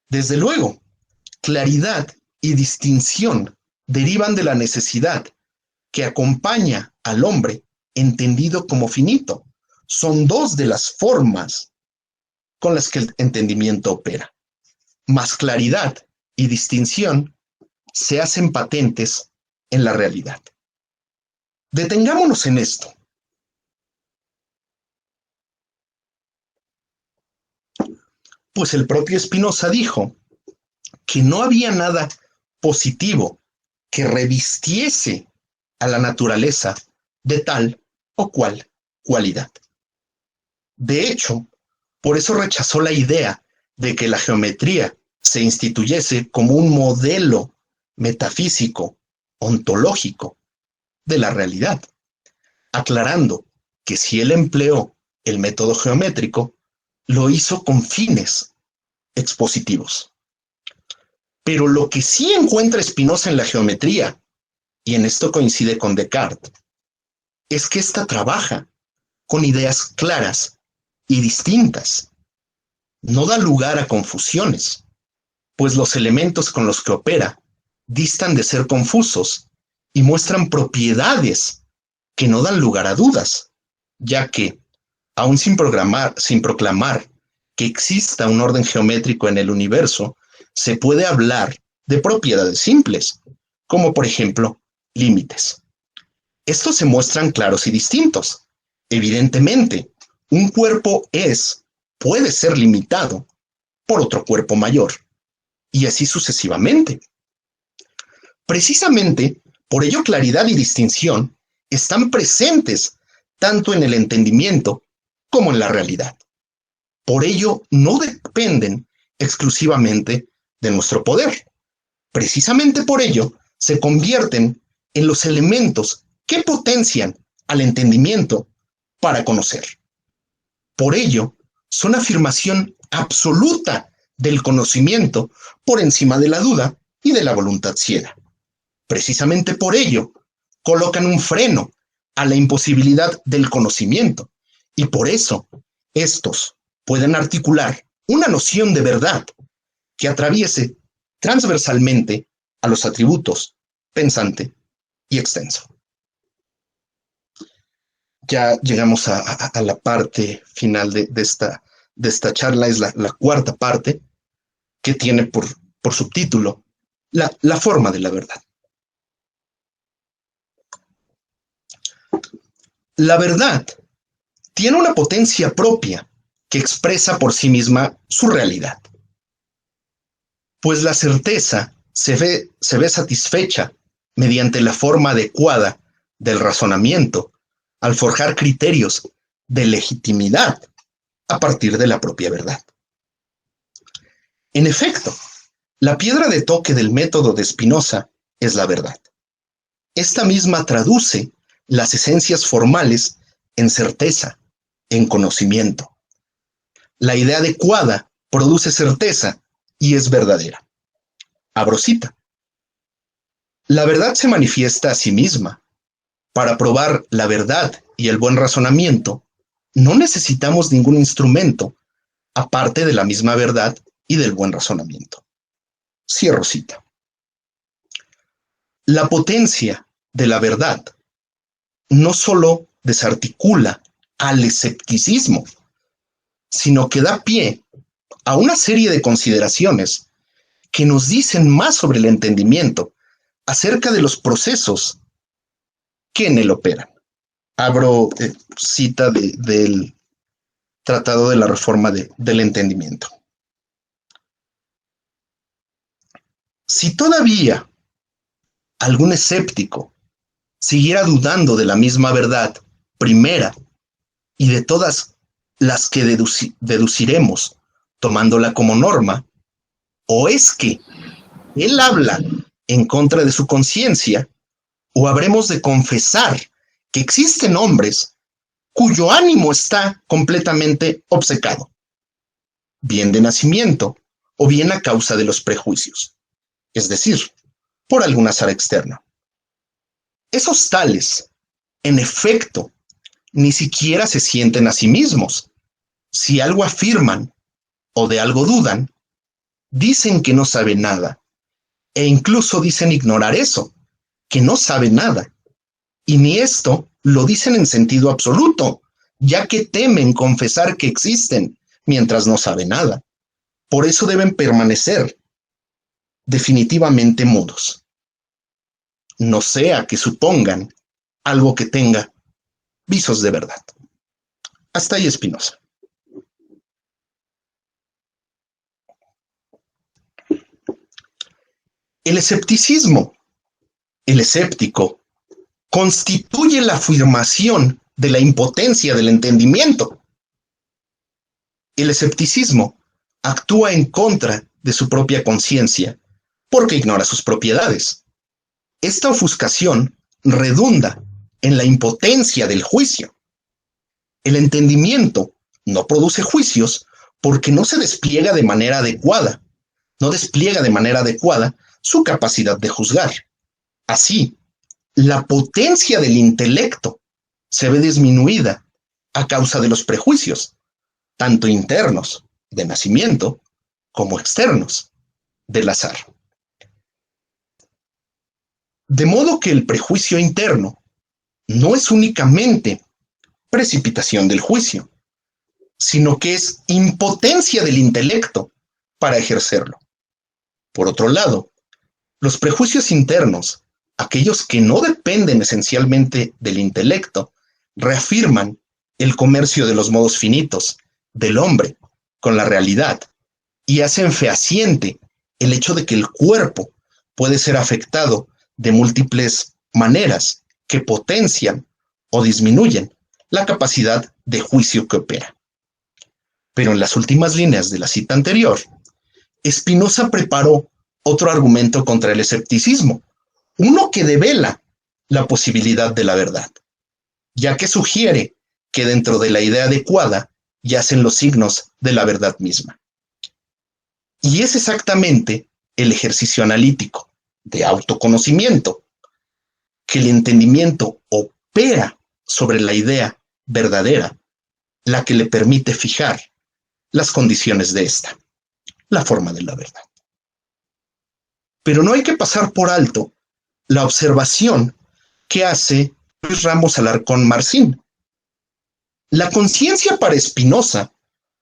Desde luego, claridad y distinción derivan de la necesidad que acompaña al hombre entendido como finito. Son dos de las formas con las que el entendimiento opera. Mas claridad y distinción se hacen patentes en la realidad. Detengámonos en esto. Pues el propio Spinoza dijo que no había nada positivo que revistiese a la naturaleza de tal o cual cualidad. De hecho, por eso rechazó la idea de que la geometría se instituyese como un modelo metafísico, ontológico de la realidad, aclarando que si él empleó el método geométrico, lo hizo con fines expositivos. Pero lo que sí encuentra Spinoza en la geometría, y en esto coincide con Descartes, es que ésta trabaja con ideas claras y distintas. No da lugar a confusiones, pues los elementos con los que opera distan de ser confusos y muestran propiedades que no dan lugar a dudas, ya que, aun sin proclamar que exista un orden geométrico en el universo, se puede hablar de propiedades simples, como por ejemplo, límites. Estos se muestran claros y distintos. Evidentemente, un cuerpo puede ser limitado por otro cuerpo mayor, y así sucesivamente. Precisamente por ello claridad y distinción están presentes tanto en el entendimiento como en la realidad. Por ello no dependen exclusivamente de nuestro poder. Precisamente por ello se convierten en los elementos que potencian al entendimiento para conocer. Por ello, son afirmación absoluta del conocimiento por encima de la duda y de la voluntad ciega. Precisamente por ello, colocan un freno a la imposibilidad del conocimiento y por eso estos pueden articular una noción de verdad que atraviese transversalmente a los atributos pensante y extenso. Ya llegamos a la parte final de esta charla, es la cuarta parte, que tiene por subtítulo la forma de la verdad. La verdad tiene una potencia propia que expresa por sí misma su realidad, pues la certeza se ve satisfecha mediante la forma adecuada del razonamiento al forjar criterios de legitimidad a partir de la propia verdad. En efecto, la piedra de toque del método de Spinoza es la verdad. Esta misma traduce las esencias formales en certeza, en conocimiento. La idea adecuada produce certeza y es verdadera. Abro cita. La verdad se manifiesta a sí misma. Para probar la verdad y el buen razonamiento, no necesitamos ningún instrumento aparte de la misma verdad y del buen razonamiento. Cierro cita. La potencia de la verdad no solo desarticula al escepticismo, sino que da pie a una serie de consideraciones que nos dicen más sobre el entendimiento acerca de los procesos que en él operan. Abro cita del Tratado de la Reforma del Entendimiento. Si todavía algún escéptico siguiera dudando de la misma verdad primera y de todas las que deduciremos tomándola como norma, o es que él habla en contra de su conciencia, o habremos de confesar que existen hombres cuyo ánimo está completamente obcecado, bien de nacimiento o bien a causa de los prejuicios, es decir, por algún azar externo. Esos tales, en efecto, ni siquiera se sienten a sí mismos. Si algo afirman o de algo dudan, dicen que no saben nada, e incluso dicen ignorar eso, que no saben nada. Y ni esto lo dicen en sentido absoluto, ya que temen confesar que existen mientras no saben nada. Por eso deben permanecer definitivamente mudos. No sea que supongan algo que tenga visos de verdad. Hasta ahí Spinoza. El escepticismo, el escéptico, constituye la afirmación de la impotencia del entendimiento. El escepticismo actúa en contra de su propia conciencia porque ignora sus propiedades. Esta ofuscación redunda en la impotencia del juicio. El entendimiento no produce juicios porque no se despliega de manera adecuada, no despliega de manera adecuada su capacidad de juzgar. Así, la potencia del intelecto se ve disminuida a causa de los prejuicios, tanto internos, de nacimiento, como externos, del azar. De modo que el prejuicio interno no es únicamente precipitación del juicio, sino que es impotencia del intelecto para ejercerlo. Por otro lado, los prejuicios internos, aquellos que no dependen esencialmente del intelecto, reafirman el comercio de los modos finitos del hombre con la realidad y hacen fehaciente el hecho de que el cuerpo puede ser afectado de múltiples maneras que potencian o disminuyen la capacidad de juicio que opera. Pero en las últimas líneas de la cita anterior, Spinoza preparó otro argumento contra el escepticismo, uno que devela la posibilidad de la verdad, ya que sugiere que dentro de la idea adecuada yacen los signos de la verdad misma. Y es exactamente el ejercicio analítico de autoconocimiento que el entendimiento opera sobre la idea verdadera, la que le permite fijar las condiciones de esta, la forma de la verdad. Pero no hay que pasar por alto la observación que hace Luis Ramos Alarcón Marcín. La conciencia para Spinoza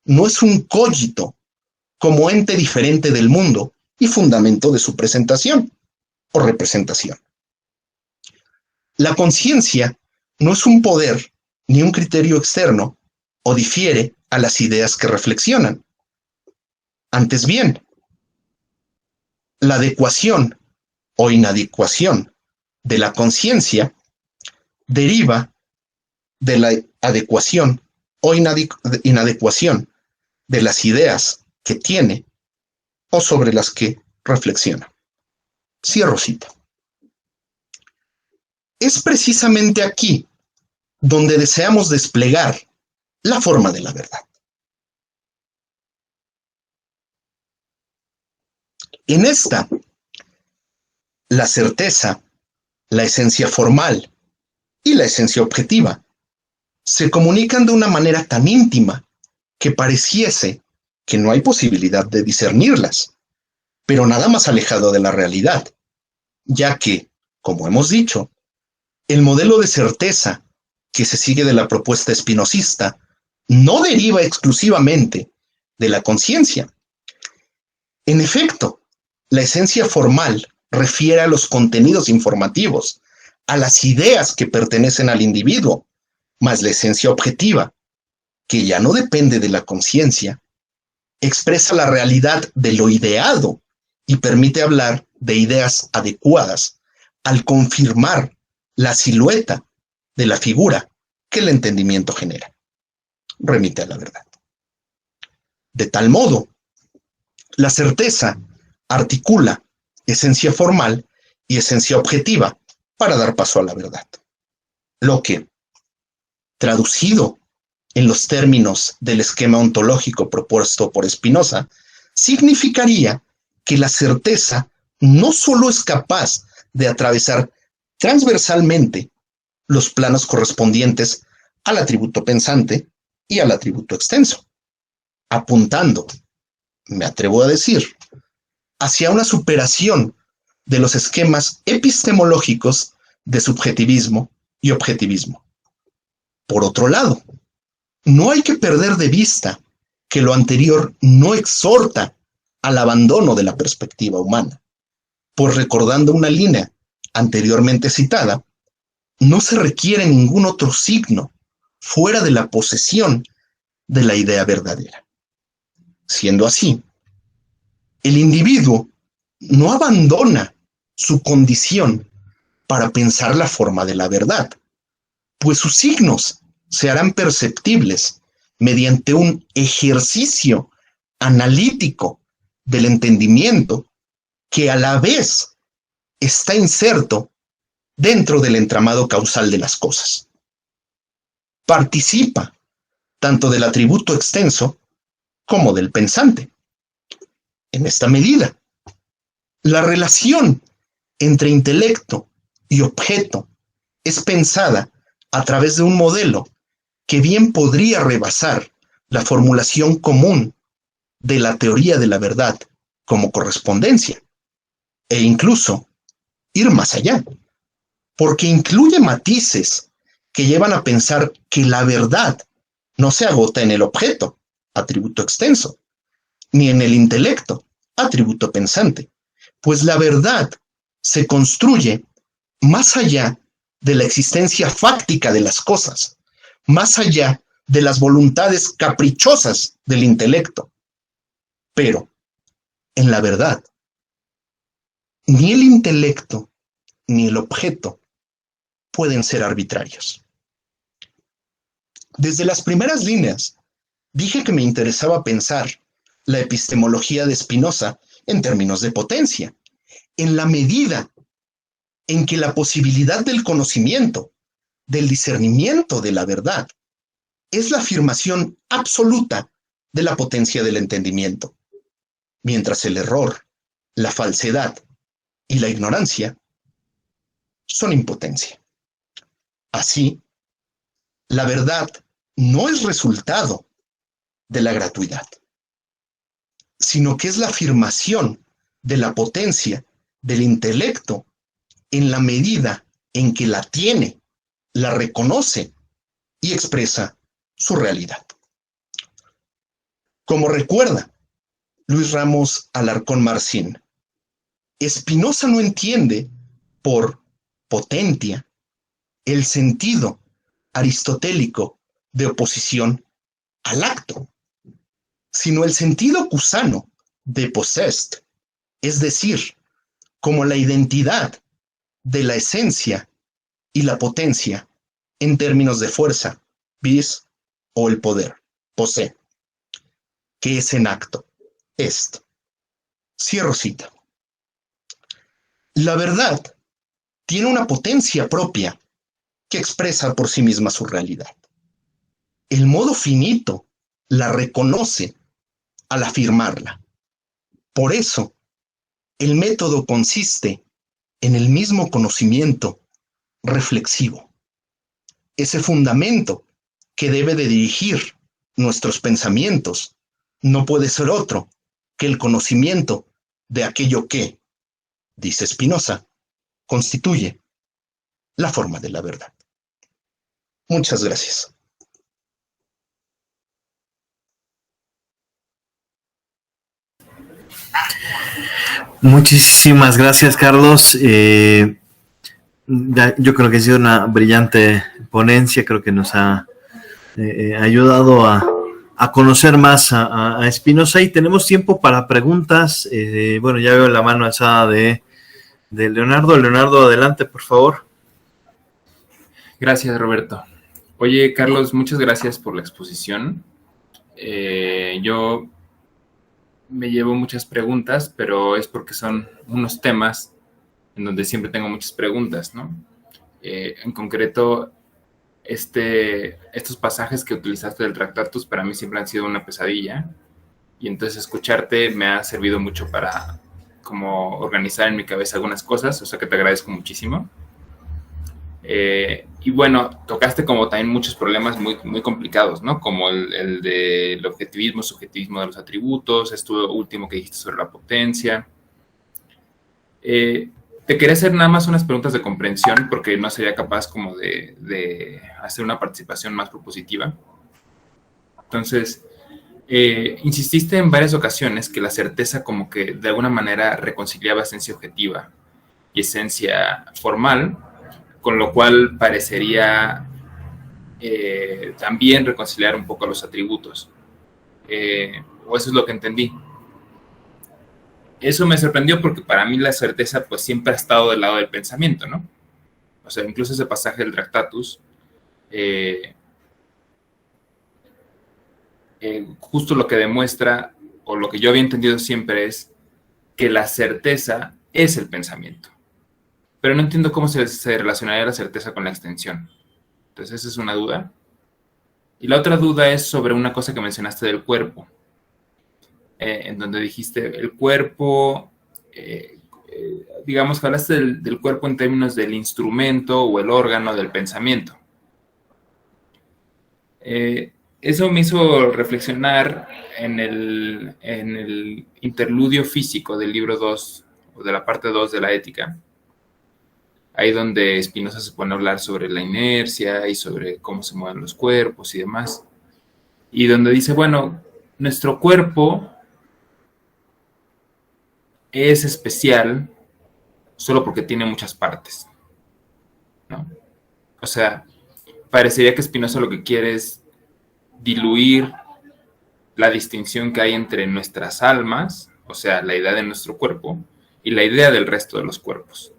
no es un cogito como ente diferente del mundo y fundamento de su presentación o representación. La conciencia no es un poder ni un criterio externo o difiere a las ideas que reflexionan. Antes bien, la adecuación o inadecuación de la conciencia deriva de la adecuación o inadecuación de las ideas que tiene o sobre las que reflexiona. Cierro cita. Es precisamente aquí donde deseamos desplegar la forma de la verdad. En esta, la certeza, la esencia formal y la esencia objetiva se comunican de una manera tan íntima que pareciese que no hay posibilidad de discernirlas, pero nada más alejado de la realidad, ya que, como hemos dicho, el modelo de certeza que se sigue de la propuesta espinosista no deriva exclusivamente de la conciencia. En efecto, la esencia formal refiere a los contenidos informativos, a las ideas que pertenecen al individuo, mas la esencia objetiva, que ya no depende de la conciencia, expresa la realidad de lo ideado y permite hablar de ideas adecuadas al confirmar la silueta de la figura que el entendimiento genera. Remite a la verdad. De tal modo, la certeza articula esencia formal y esencia objetiva para dar paso a la verdad. Lo que, traducido en los términos del esquema ontológico propuesto por Spinoza, significaría que la certeza no solo es capaz de atravesar transversalmente los planos correspondientes al atributo pensante y al atributo extenso, apuntando, me atrevo a decir, hacia una superación de los esquemas epistemológicos de subjetivismo y objetivismo. Por otro lado, no hay que perder de vista que lo anterior no exhorta al abandono de la perspectiva humana, pues recordando una línea anteriormente citada, no se requiere ningún otro signo fuera de la posesión de la idea verdadera. Siendo así, el individuo no abandona su condición para pensar la forma de la verdad, pues sus signos se harán perceptibles mediante un ejercicio analítico del entendimiento que a la vez está inserto dentro del entramado causal de las cosas. Participa tanto del atributo extenso como del pensante. En esta medida, la relación entre intelecto y objeto es pensada a través de un modelo que bien podría rebasar la formulación común de la teoría de la verdad como correspondencia, e incluso ir más allá, porque incluye matices que llevan a pensar que la verdad no se agota en el objeto, atributo extenso, ni en el intelecto, atributo pensante, pues la verdad se construye más allá de la existencia fáctica de las cosas, más allá de las voluntades caprichosas del intelecto. Pero, en la verdad, Ni el intelecto ni el objeto pueden ser arbitrarios. Desde las primeras líneas, dije que me interesaba pensar la epistemología de Spinoza en términos de potencia, en la medida en que la posibilidad del conocimiento, del discernimiento de la verdad, es la afirmación absoluta de la potencia del entendimiento, mientras el error, la falsedad y la ignorancia son impotencia. Así, la verdad no es resultado de la gratuidad, sino que es la afirmación de la potencia del intelecto en la medida en que la tiene, la reconoce y expresa su realidad. Como recuerda Luis Ramos Alarcón Marcín, Spinoza no entiende por potentia el sentido aristotélico de oposición al acto, sino el sentido cusano de possessed, es decir, como la identidad de la esencia y la potencia en términos de fuerza, vis, o el poder, posee, que es en acto, est. Cierro cita. La verdad tiene una potencia propia que expresa por sí misma su realidad. El modo finito la reconoce al afirmarla. Por eso, el método consiste en el mismo conocimiento reflexivo, ese fundamento que debe de dirigir nuestros pensamientos no puede ser otro que el conocimiento de aquello que, dice Spinoza, constituye la forma de la verdad. Muchas gracias. Muchísimas gracias, Carlos. Yo creo que ha sido una brillante ponencia, creo que nos ha ayudado a conocer más a Spinoza, y tenemos tiempo para preguntas. Bueno, ya veo la mano alzada de Leonardo. Leonardo, adelante, por favor. Gracias, Roberto. Oye, Carlos, muchas gracias por la exposición. Yo me llevo muchas preguntas, pero es porque son unos temas en donde siempre tengo muchas preguntas, ¿no? En concreto, estos pasajes que utilizaste del Tractatus para mí siempre han sido una pesadilla, y entonces escucharte me ha servido mucho para como organizar en mi cabeza algunas cosas, o sea que te agradezco muchísimo. Y bueno, tocaste como también muchos problemas muy, muy complicados, ¿no? Como el del objetivismo, subjetivismo de los atributos, esto último que dijiste sobre la potencia. Te quería hacer nada más unas preguntas de comprensión, porque no sería capaz como de hacer una participación más propositiva. Entonces, insististe en varias ocasiones que la certeza como que de alguna manera reconciliaba esencia objetiva y esencia formal, con lo cual parecería también reconciliar un poco los atributos. O eso es lo que entendí. Eso me sorprendió porque para mí la certeza pues siempre ha estado del lado del pensamiento, ¿no? O sea, incluso ese pasaje del Tractatus, justo lo que demuestra, o lo que yo había entendido siempre, es que la certeza es el pensamiento. Pero no entiendo cómo se relacionaría la certeza con la extensión. Entonces esa es una duda. Y la otra duda es sobre una cosa que mencionaste del cuerpo, en donde dijiste el cuerpo, digamos que hablaste del cuerpo en términos del instrumento o el órgano del pensamiento. Eso me hizo reflexionar en el interludio físico del libro 2, o de la parte 2 de la Ética, ahí donde Spinoza se pone a hablar sobre la inercia y sobre cómo se mueven los cuerpos y demás, y donde dice, bueno, nuestro cuerpo es especial solo porque tiene muchas partes, ¿no? O sea, parecería que Spinoza lo que quiere es diluir la distinción que hay entre nuestras almas, o sea, la idea de nuestro cuerpo, y la idea del resto de los cuerpos.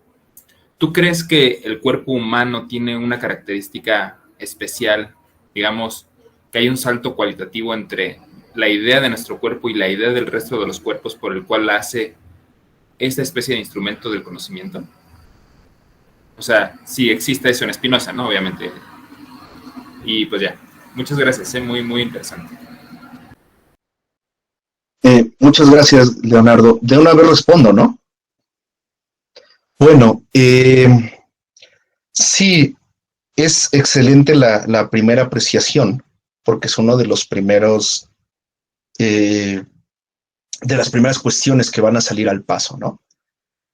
¿Tú crees que el cuerpo humano tiene una característica especial, digamos, que hay un salto cualitativo entre la idea de nuestro cuerpo y la idea del resto de los cuerpos por el cual hace esta especie de instrumento del conocimiento? O sea, sí existe eso en Spinoza, ¿no? Obviamente. Y pues ya, muchas gracias, muy, muy interesante. Muchas gracias, Leonardo. De una vez respondo, ¿no? Bueno, sí, es excelente la primera apreciación, porque es uno de los primeros, de las primeras cuestiones que van a salir al paso, ¿no?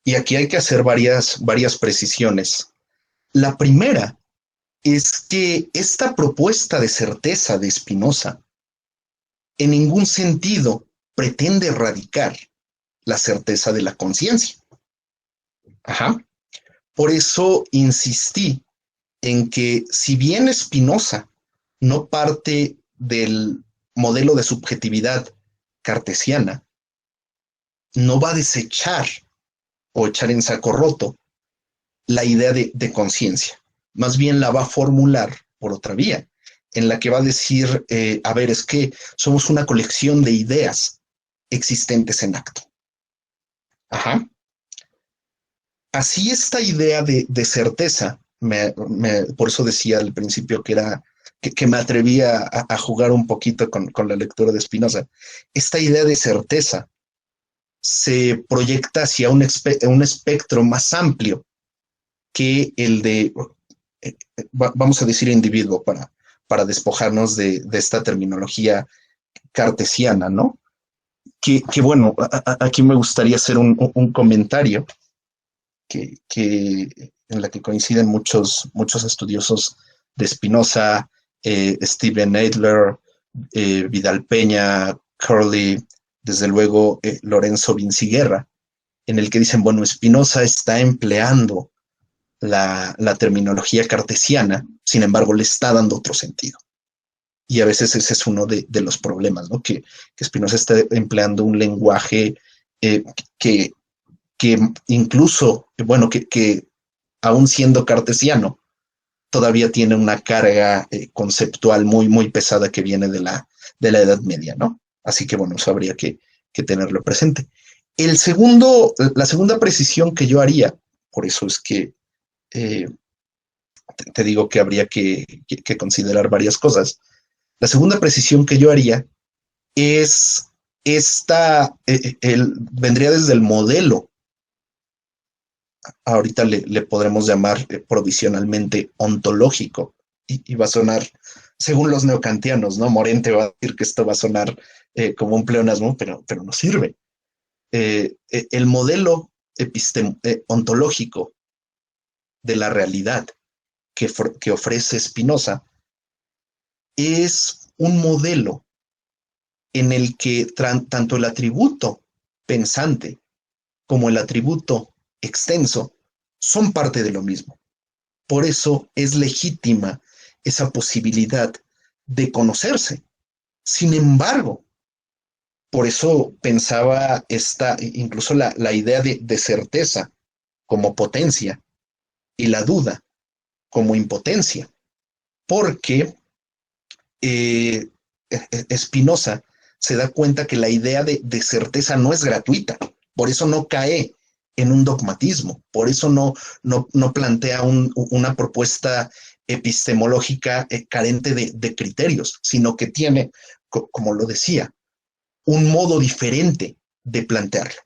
Y aquí hay que hacer varias precisiones. La primera es que esta propuesta de certeza de Spinoza en ningún sentido pretende erradicar la certeza de la conciencia. Ajá. Por eso insistí en que si bien Spinoza no parte del modelo de subjetividad cartesiana, no va a desechar o echar en saco roto la idea de conciencia. Más bien la va a formular por otra vía, en la que va a decir, a ver, es que somos una colección de ideas existentes en acto. Ajá. Así esta idea de certeza, por eso decía al principio que me atrevía a jugar un poquito con la lectura de Spinoza, esta idea de certeza se proyecta hacia un espectro más amplio que el de, vamos a decir, individuo, para despojarnos de esta terminología cartesiana, ¿no? Que bueno, aquí me gustaría hacer un comentario en la que coinciden muchos estudiosos de Spinoza, Steven Adler, Vidal Peña, Curley, desde luego Lorenzo Vinciguerra, en el que dicen, bueno, Spinoza está empleando la terminología cartesiana, sin embargo, le está dando otro sentido. Y a veces ese es uno de los problemas, ¿no? Que Spinoza está empleando un lenguaje que incluso, bueno, que aún siendo cartesiano, todavía tiene una carga conceptual muy, muy pesada que viene de la Edad Media, ¿no? Así que, bueno, eso habría que tenerlo presente. La segunda precisión que yo haría, por eso es que te digo que habría que considerar varias cosas. La segunda precisión que yo haría es vendría desde el modelo. Ahorita le podremos llamar provisionalmente ontológico, y va a sonar, según los neocantianos, ¿no? Morente va a decir que esto va a sonar como un pleonasmo, pero no sirve. El modelo ontológico de la realidad que ofrece Spinoza es un modelo en el que tanto el atributo pensante como el atributo extenso son parte de lo mismo. Por eso es legítima esa posibilidad de conocerse. Sin embargo, por eso pensaba incluso la idea de certeza como potencia y la duda como impotencia, porque Spinoza se da cuenta que la idea de certeza no es gratuita, por eso no cae en un dogmatismo, por eso no plantea una propuesta epistemológica carente de criterios, sino que tiene, como lo decía, un modo diferente de plantearlo.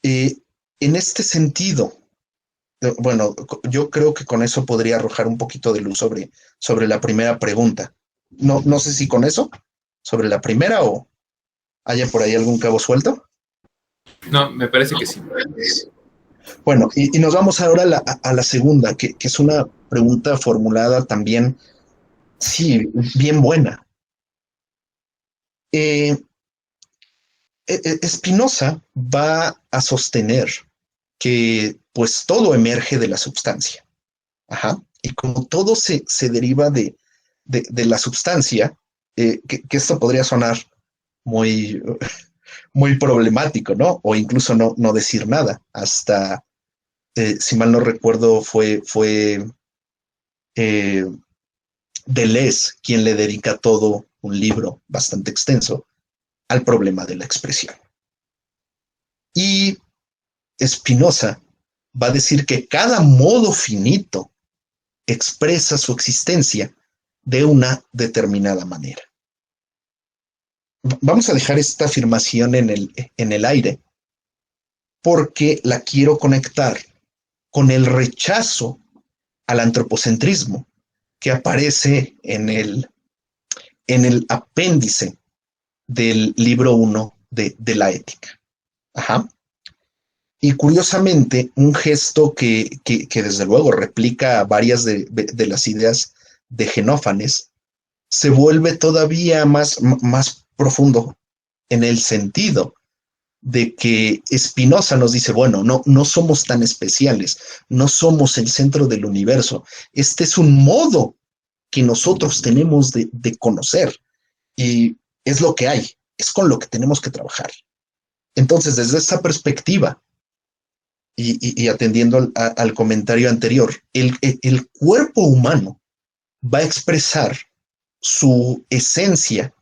En este sentido, bueno, yo creo que con eso podría arrojar un poquito de luz sobre la primera pregunta. No sé si con eso, sobre la primera, o haya por ahí algún cabo suelto. No, me parece que sí. Bueno, y nos vamos ahora a la segunda, que es una pregunta formulada también, sí, bien buena. Spinoza va a sostener que pues todo emerge de la substancia. Ajá. Y como todo se deriva de la substancia, que esto podría sonar muy, muy problemático, ¿no? O incluso no decir nada. Hasta, si mal no recuerdo, fue Deleuze quien le dedica todo un libro bastante extenso al problema de la expresión. Y Spinoza va a decir que cada modo finito expresa su existencia de una determinada manera. Vamos a dejar esta afirmación en el aire porque la quiero conectar con el rechazo al antropocentrismo que aparece en el apéndice del libro 1 de la ética. Ajá. Y curiosamente, un gesto que desde luego replica varias de las ideas de Genófanes, se vuelve todavía más profundo en el sentido de que Spinoza nos dice, bueno, no somos tan especiales, no somos el centro del universo. Este es un modo que nosotros tenemos de conocer y es lo que hay, es con lo que tenemos que trabajar. Entonces, desde esa perspectiva, y atendiendo al comentario anterior, el cuerpo humano va a expresar su esencia,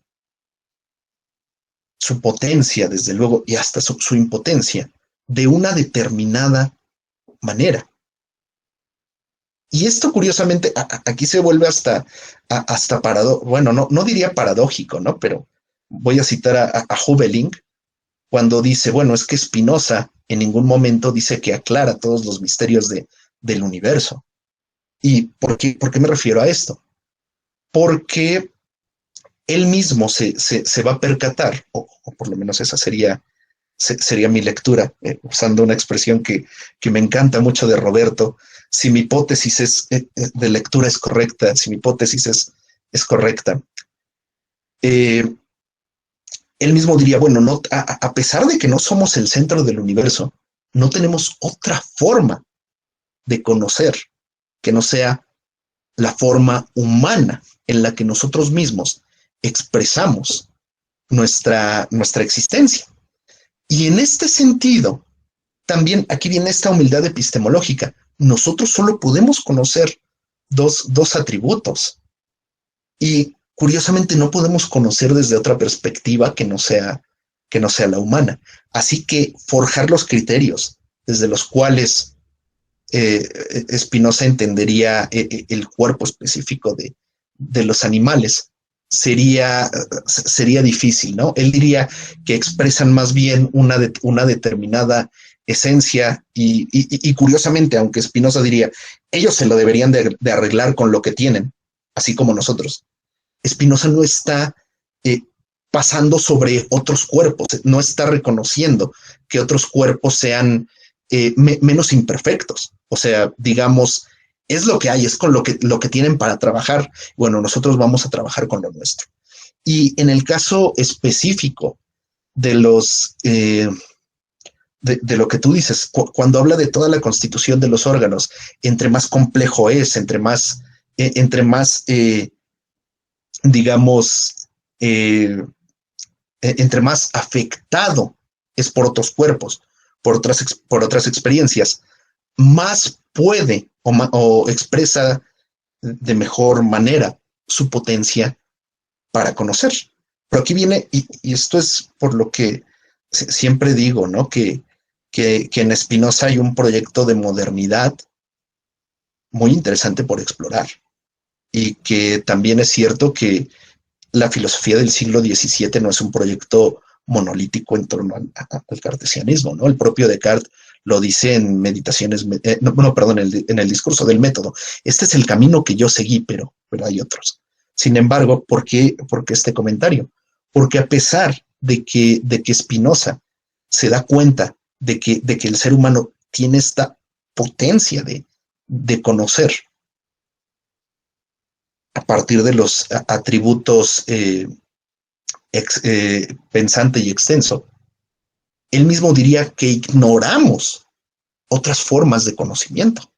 su potencia, desde luego, y hasta su impotencia, de una determinada manera. Y esto, curiosamente, aquí se vuelve hasta bueno, no diría paradójico, ¿no? Pero voy a citar a Hölderlin cuando dice, bueno, es que Spinoza en ningún momento dice que aclara todos los misterios del universo. ¿Y por qué me refiero a esto? Porque él mismo se va a percatar, o por lo menos esa sería mi lectura, usando una expresión que me encanta mucho de Roberto: si mi hipótesis de lectura es correcta, si mi hipótesis es correcta, él mismo diría, bueno, a pesar de que no somos el centro del universo, no tenemos otra forma de conocer que no sea la forma humana en la que nosotros mismos expresamos nuestra existencia. Y en este sentido, también aquí viene esta humildad epistemológica. Nosotros solo podemos conocer dos atributos. Y curiosamente no podemos conocer desde otra perspectiva que no sea la humana. Así que forjar los criterios desde los cuales Spinoza entendería el cuerpo específico de los animales sería difícil, ¿no? Él diría que expresan más bien una determinada esencia y curiosamente, aunque Spinoza diría, ellos se lo deberían de arreglar con lo que tienen, así como nosotros. Spinoza no está pasando sobre otros cuerpos, no está reconociendo que otros cuerpos sean menos imperfectos. O sea, digamos, es lo que hay, es con lo que tienen para trabajar. Bueno, nosotros vamos a trabajar con lo nuestro. Y en el caso específico de de lo que tú dices, cuando habla de toda la constitución de los órganos, entre más complejo es, entre más digamos, entre más afectado es por otros cuerpos, por otras experiencias, más puede o expresa de mejor manera su potencia para conocer. Pero aquí viene, y esto es por lo que siempre digo, ¿no? Que en Spinoza hay un proyecto de modernidad muy interesante por explorar. Y que también es cierto que la filosofía del siglo XVII no es un proyecto monolítico en torno al cartesianismo, ¿no? El propio Descartes lo dice en Meditaciones, en el discurso del método. Este es el camino que yo seguí, pero hay otros. Sin embargo, ¿por qué este comentario? Porque a pesar de que Spinoza se da cuenta de que el ser humano tiene esta potencia de conocer a partir de los atributos pensante y extenso, él mismo diría que ignoramos otras formas de conocimiento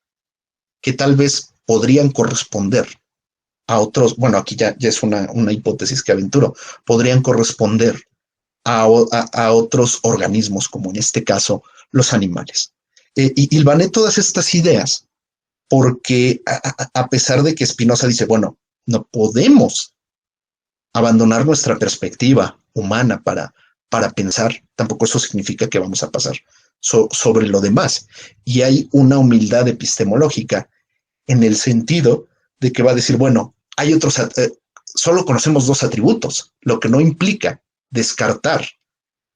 que tal vez podrían corresponder a otros, bueno, aquí ya es una hipótesis que aventuro, podrían corresponder a otros organismos, como en este caso los animales. Y hilvané todas estas ideas porque a pesar de que Spinoza dice, bueno, no podemos abandonar nuestra perspectiva humana para pensar, tampoco eso significa que vamos a pasar sobre lo demás. Y hay una humildad epistemológica en el sentido de que va a decir, bueno, hay otros, solo conocemos 2 atributos, lo que no implica descartar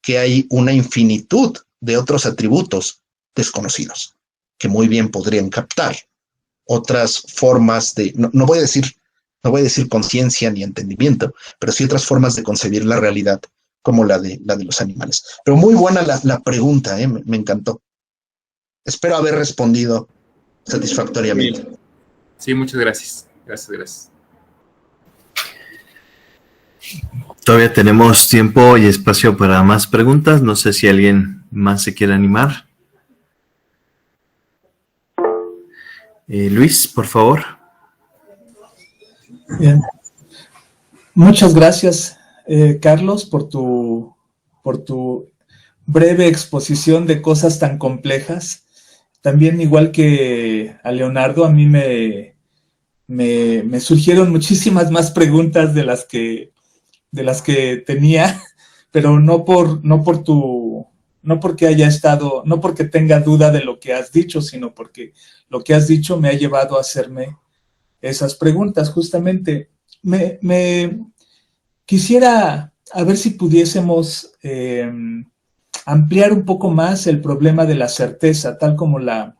que hay una infinitud de otros atributos desconocidos, que muy bien podrían captar otras formas de, no voy a decir conciencia ni entendimiento, pero sí otras formas de concebir la realidad, como la de los animales. Pero muy buena la pregunta, me encantó. Espero haber respondido satisfactoriamente. Sí, muchas gracias. Gracias. Todavía tenemos tiempo y espacio para más preguntas. No sé si alguien más se quiere animar. Luis, por favor. Bien. Muchas gracias, Carlos, por tu breve exposición de cosas tan complejas. También, igual que a Leonardo, a mí me surgieron muchísimas más preguntas de las que tenía, pero no porque haya estado, no porque tenga duda de lo que has dicho, sino porque lo que has dicho me ha llevado a hacerme esas preguntas. Justamente, me quisiera a ver si pudiésemos ampliar un poco más el problema de la certeza, tal como la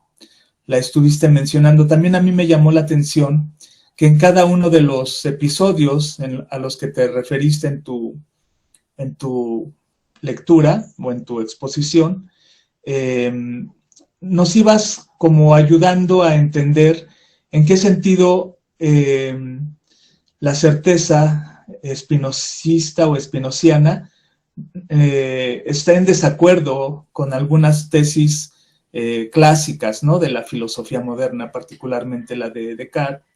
estuviste mencionando. También a mí me llamó la atención que en cada uno de los episodios a los que te referiste en tu lectura o en tu exposición, nos ibas como ayudando a entender en qué sentido la certeza espinosista o espinociana está en desacuerdo con algunas tesis clásicas, ¿no?, de la filosofía moderna, particularmente la de Descartes,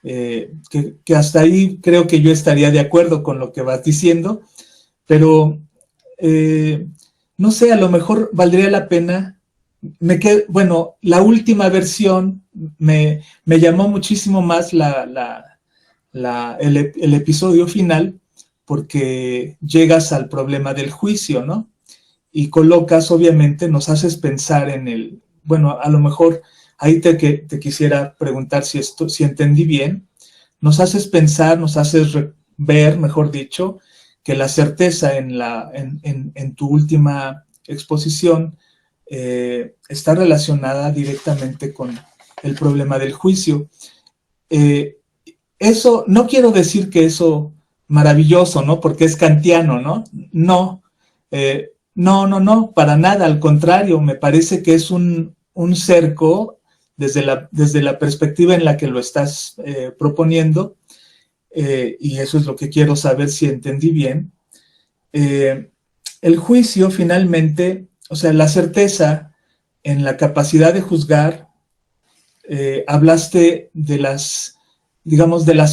que hasta ahí creo que yo estaría de acuerdo con lo que vas diciendo, pero no sé, a lo mejor valdría la pena. Bueno, la última versión me llamó muchísimo más el episodio final, porque llegas al problema del juicio, ¿no? Y colocas, obviamente, nos haces pensar bueno, a lo mejor ahí te quisiera preguntar si entendí bien. Nos haces pensar, nos haces ver, mejor dicho, que la certeza en tu última exposición está relacionada directamente con el problema del juicio. Eso, no quiero decir que eso maravilloso, ¿no?, porque es kantiano, ¿no? No, para nada, al contrario, me parece que es un cerco desde la perspectiva en la que lo estás proponiendo, y eso es lo que quiero saber si entendí bien. El juicio, finalmente, o sea, la certeza en la capacidad de juzgar, hablaste de las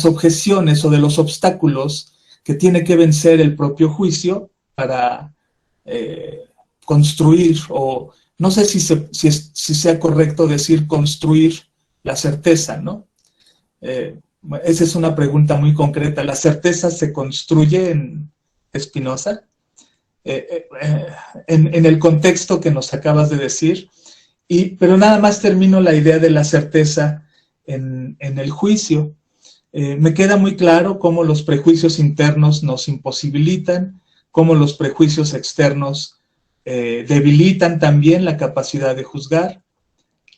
objeciones o de los obstáculos que tiene que vencer el propio juicio para construir, o no sé si sea correcto decir construir la certeza, ¿no? Esa es una pregunta muy concreta. ¿La certeza se construye en Spinoza? En el contexto que nos acabas de decir, pero nada más termino la idea de la certeza en el juicio. Me queda muy claro cómo los prejuicios internos nos imposibilitan, cómo los prejuicios externos debilitan también la capacidad de juzgar,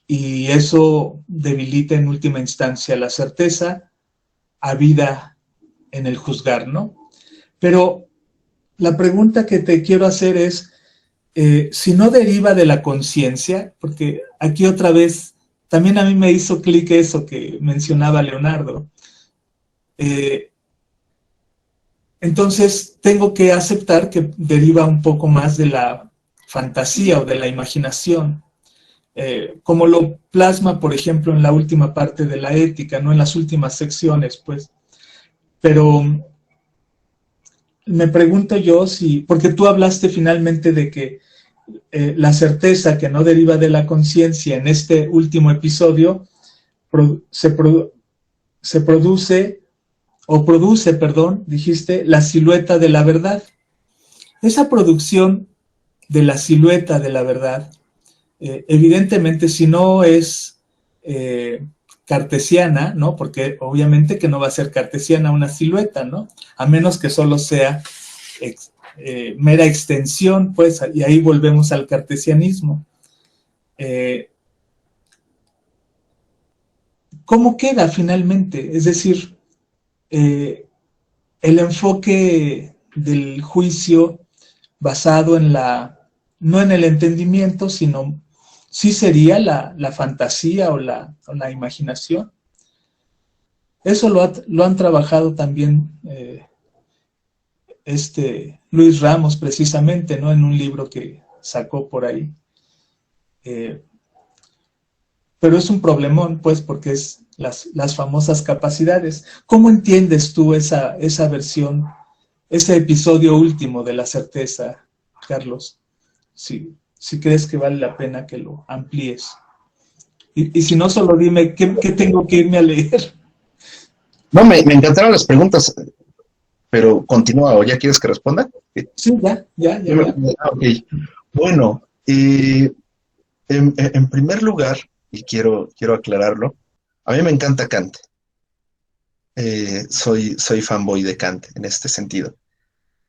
y eso debilita en última instancia la certeza habida en el juzgar, ¿no? Pero la pregunta que te quiero hacer es, si no deriva de la conciencia, porque aquí otra vez, también a mí me hizo clic eso que mencionaba Leonardo, entonces tengo que aceptar que deriva un poco más de la fantasía o de la imaginación, como lo plasma, por ejemplo, en la última parte de la ética, no en las últimas secciones, pues. Pero me pregunto yo si, porque tú hablaste finalmente de que la certeza que no deriva de la conciencia en este último episodio se produce, perdón, dijiste, la silueta de la verdad. Esa producción de la silueta de la verdad, evidentemente si no es cartesiana, ¿no? Porque obviamente que no va a ser cartesiana una silueta, ¿no? A menos que solo sea mera extensión, pues, y ahí volvemos al cartesianismo. ¿Cómo queda finalmente? Es decir, el enfoque del juicio basado en no en el entendimiento, sino sí sería la fantasía o la imaginación. Eso lo han trabajado también Luis Ramos precisamente, ¿no? En un libro que sacó por ahí. Pero es un problemón, pues, porque es las famosas capacidades. ¿Cómo entiendes tú esa versión, ese episodio último de la certeza, Carlos? Si crees que vale la pena que lo amplíes. Y si no, solo dime qué tengo que irme a leer. No, me encantaron las preguntas, pero continúa, ¿o ya quieres que responda? Sí, ya. Okay. Bueno, en primer lugar, y quiero aclararlo, a mí me encanta Kant. Soy fanboy de Kant en este sentido.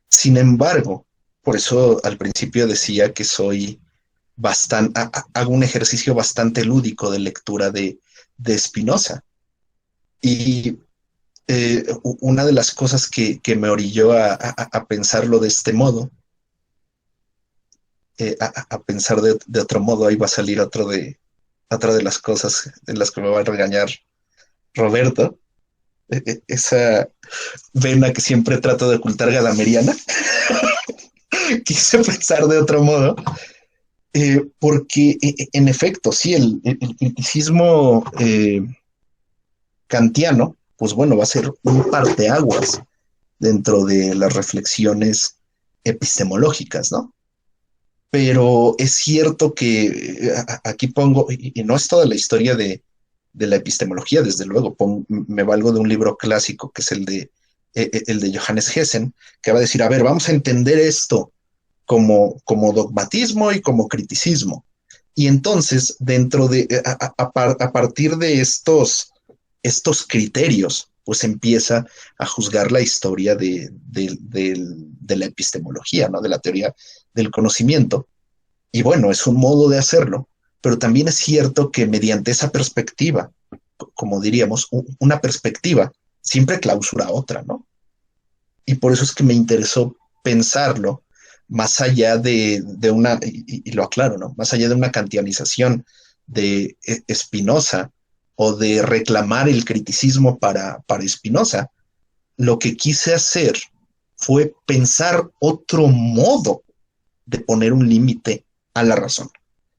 Sin embargo, por eso al principio decía que hago un ejercicio bastante lúdico de lectura de Spinoza. Y una de las cosas que me orilló a pensarlo de este modo, a pensar de otro modo, ahí va a salir otra de las cosas en las que me va a regañar Roberto, esa vena que siempre trato de ocultar gadameriana. Quise pensar de otro modo, porque en efecto, sí, el criticismo kantiano, pues bueno, va a ser un parteaguas dentro de las reflexiones epistemológicas, ¿no? Pero es cierto que aquí pongo, y no es toda la historia de la epistemología, desde luego, me valgo de un libro clásico que es el de Johannes Hessen, que va a decir, a ver, vamos a entender esto como dogmatismo y como criticismo. Y entonces, a partir de estos criterios, pues empieza a juzgar la historia de la epistemología, ¿no? De la teoría del conocimiento. Y bueno, es un modo de hacerlo, pero también es cierto que mediante esa perspectiva, como diríamos, una perspectiva siempre clausura otra, ¿no? Y por eso es que me interesó pensarlo más allá de una, y lo aclaro, ¿no? Más allá de una kantianización de Spinoza o de reclamar el criticismo para Spinoza, lo que quise hacer fue pensar otro modo de poner un límite a la razón,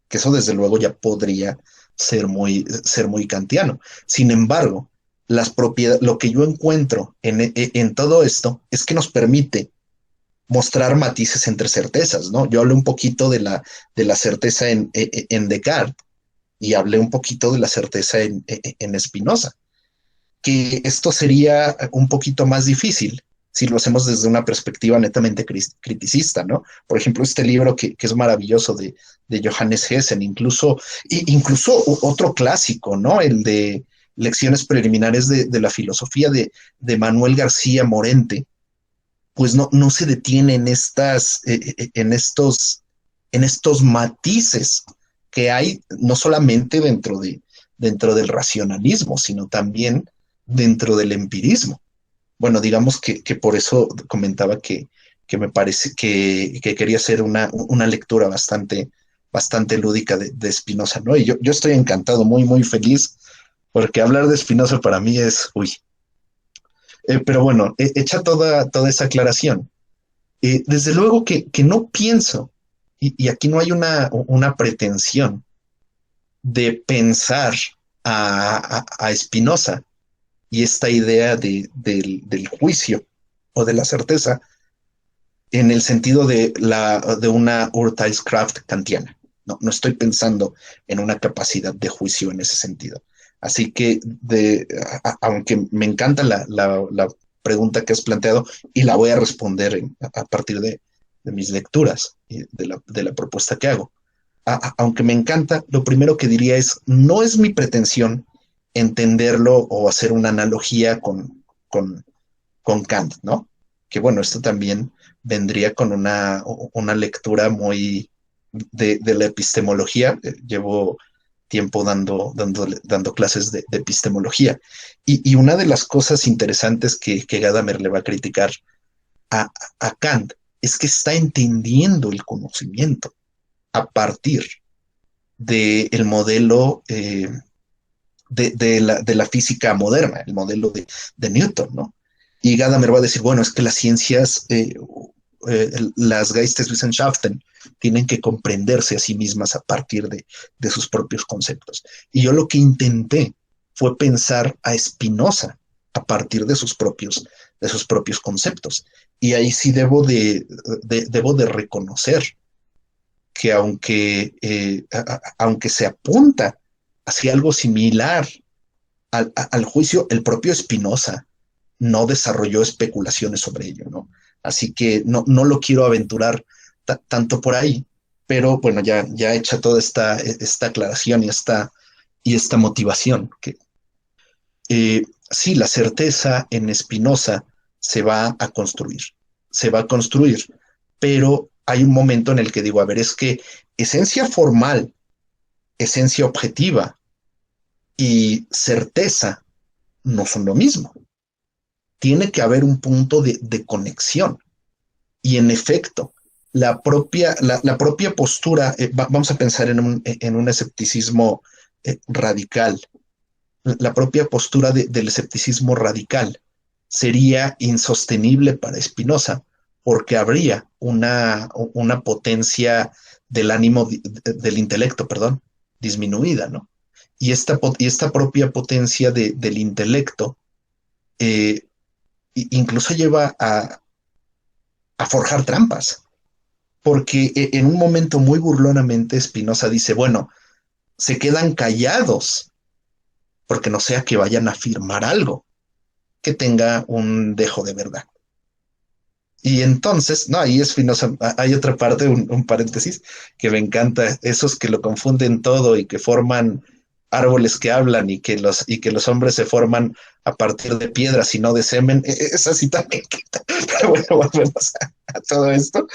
que eso desde luego ya podría ser muy kantiano. Sin embargo, lo que yo encuentro en todo esto es que nos permite mostrar matices entre certezas, ¿no? Yo hablé un poquito de la certeza en Descartes y hablé un poquito de la certeza en Spinoza, que esto sería un poquito más difícil si lo hacemos desde una perspectiva netamente criticista, ¿no? Por ejemplo, este libro que es maravilloso de Johannes Hessen, incluso otro clásico, ¿no? El de Lecciones preliminares de la filosofía de Manuel García Morente, pues no se detiene en estos matices que hay no solamente dentro del racionalismo, sino también dentro del empirismo. Bueno, digamos que por eso comentaba que me parece que quería hacer una lectura bastante lúdica de Spinoza, ¿no? Y yo estoy encantado, muy, muy feliz, porque hablar de Spinoza para mí es, pero bueno, hecha toda esa aclaración, desde luego que no pienso, y aquí no hay una pretensión de pensar a Spinoza y esta idea del juicio o de la certeza en el sentido de una Urteilskraft kantiana. No estoy pensando en una capacidad de juicio en ese sentido. Así que, aunque me encanta la pregunta que has planteado, y la voy a responder a partir de mis lecturas y de la propuesta que hago. Aunque me encanta, lo primero que diría es, no es mi pretensión entenderlo o hacer una analogía con Kant, ¿no? Que bueno, esto también vendría con una lectura muy de la epistemología. Llevo tiempo dando clases de epistemología. Y una de las cosas interesantes que Gadamer le va a criticar a Kant es que está entendiendo el conocimiento a partir del modelo de la física moderna, el modelo de Newton, ¿no? Y Gadamer va a decir, bueno, es que las ciencias, las Geisteswissenschaften, tienen que comprenderse a sí mismas a partir de sus propios conceptos. Y yo lo que intenté fue pensar a Spinoza a partir de sus propios conceptos. Y ahí sí debo de reconocer que aunque se apunta hacia algo similar al juicio, el propio Spinoza no desarrolló especulaciones sobre ello, ¿no? Así que no lo quiero aventurar tanto por ahí, pero bueno, ya hecha toda esta aclaración y esta motivación. Sí, la certeza en Spinoza se va a construir, pero hay un momento en el que digo, a ver, es que esencia formal, esencia objetiva y certeza no son lo mismo. Tiene que haber un punto de conexión. Y en efecto, la propia postura, vamos a pensar en un escepticismo radical. La propia postura del escepticismo radical sería insostenible para Spinoza, porque habría una potencia del ánimo, del intelecto, perdón, disminuida, ¿no? Y esta propia potencia del intelecto incluso lleva a forjar trampas, porque en un momento muy burlonamente Spinoza dice, bueno, se quedan callados, porque no sea que vayan a afirmar algo que tenga un dejo de verdad. Y entonces, no, ahí Spinoza, hay otra parte, un paréntesis, que me encanta, esos que lo confunden todo y que forman árboles que hablan y que los hombres se forman a partir de piedras y no de semen. Esa cita me encanta. Pero bueno, volvemos a todo esto.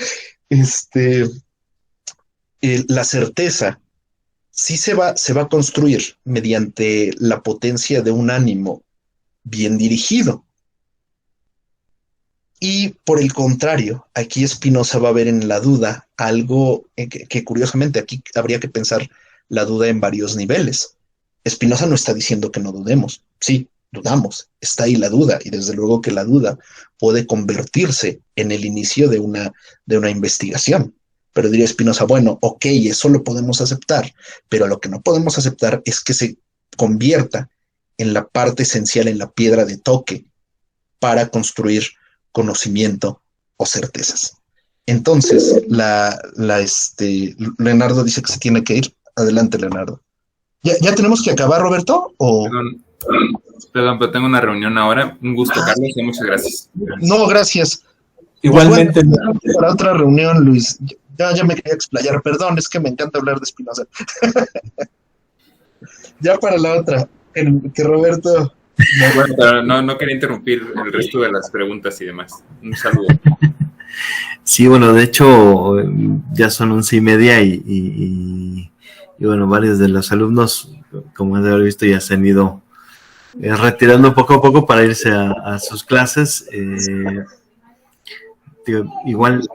La certeza sí se va a construir mediante la potencia de un ánimo bien dirigido. Y por el contrario, aquí Spinoza va a ver en la duda algo que curiosamente aquí habría que pensar la duda en varios niveles. Spinoza no está diciendo que no dudemos. Sí, dudamos. Está ahí la duda, y desde luego que la duda puede convertirse en el inicio de una investigación. Pero diría Spinoza, bueno, ok, eso lo podemos aceptar, pero lo que no podemos aceptar es que se convierta en la parte esencial, en la piedra de toque para construir conocimiento o certezas. Entonces, Leonardo dice que se tiene que ir. Adelante, Leonardo. ¿Ya tenemos que acabar, Roberto? ¿O? Perdón, pero tengo una reunión ahora. Un gusto, Carlos, y muchas gracias. No, gracias. Igualmente. Pues bueno, para otra reunión, Luis. Ya me quería explayar. Perdón, es que me encanta hablar de Spinoza. Ya para la otra. Que Roberto... Bueno, pero no quería interrumpir el resto de las preguntas y demás. Un saludo. Sí, bueno, de hecho ya son 11:30 y bueno, varios de los alumnos, como han de haber visto, ya se han ido retirando poco a poco para irse a sus clases. Igual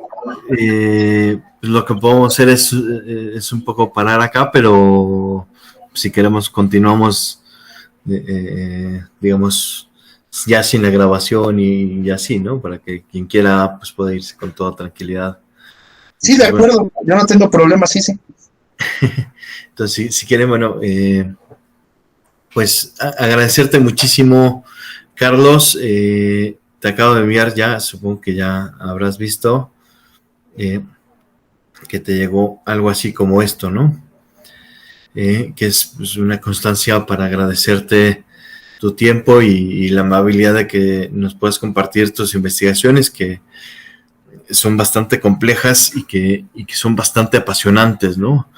lo que podemos hacer es un poco parar acá, pero si queremos continuamos digamos ya sin la grabación y así, ¿no? Para que quien quiera pues pueda irse con toda tranquilidad. Sí, de acuerdo, yo no tengo problema, sí. Entonces, si quieren, bueno, pues agradecerte muchísimo, Carlos. Te acabo de enviar ya, supongo que ya habrás visto que te llegó algo así como esto, ¿no? Que es pues, una constancia para agradecerte tu tiempo y la amabilidad de que nos puedas compartir tus investigaciones, que son bastante complejas y que son bastante apasionantes, ¿no?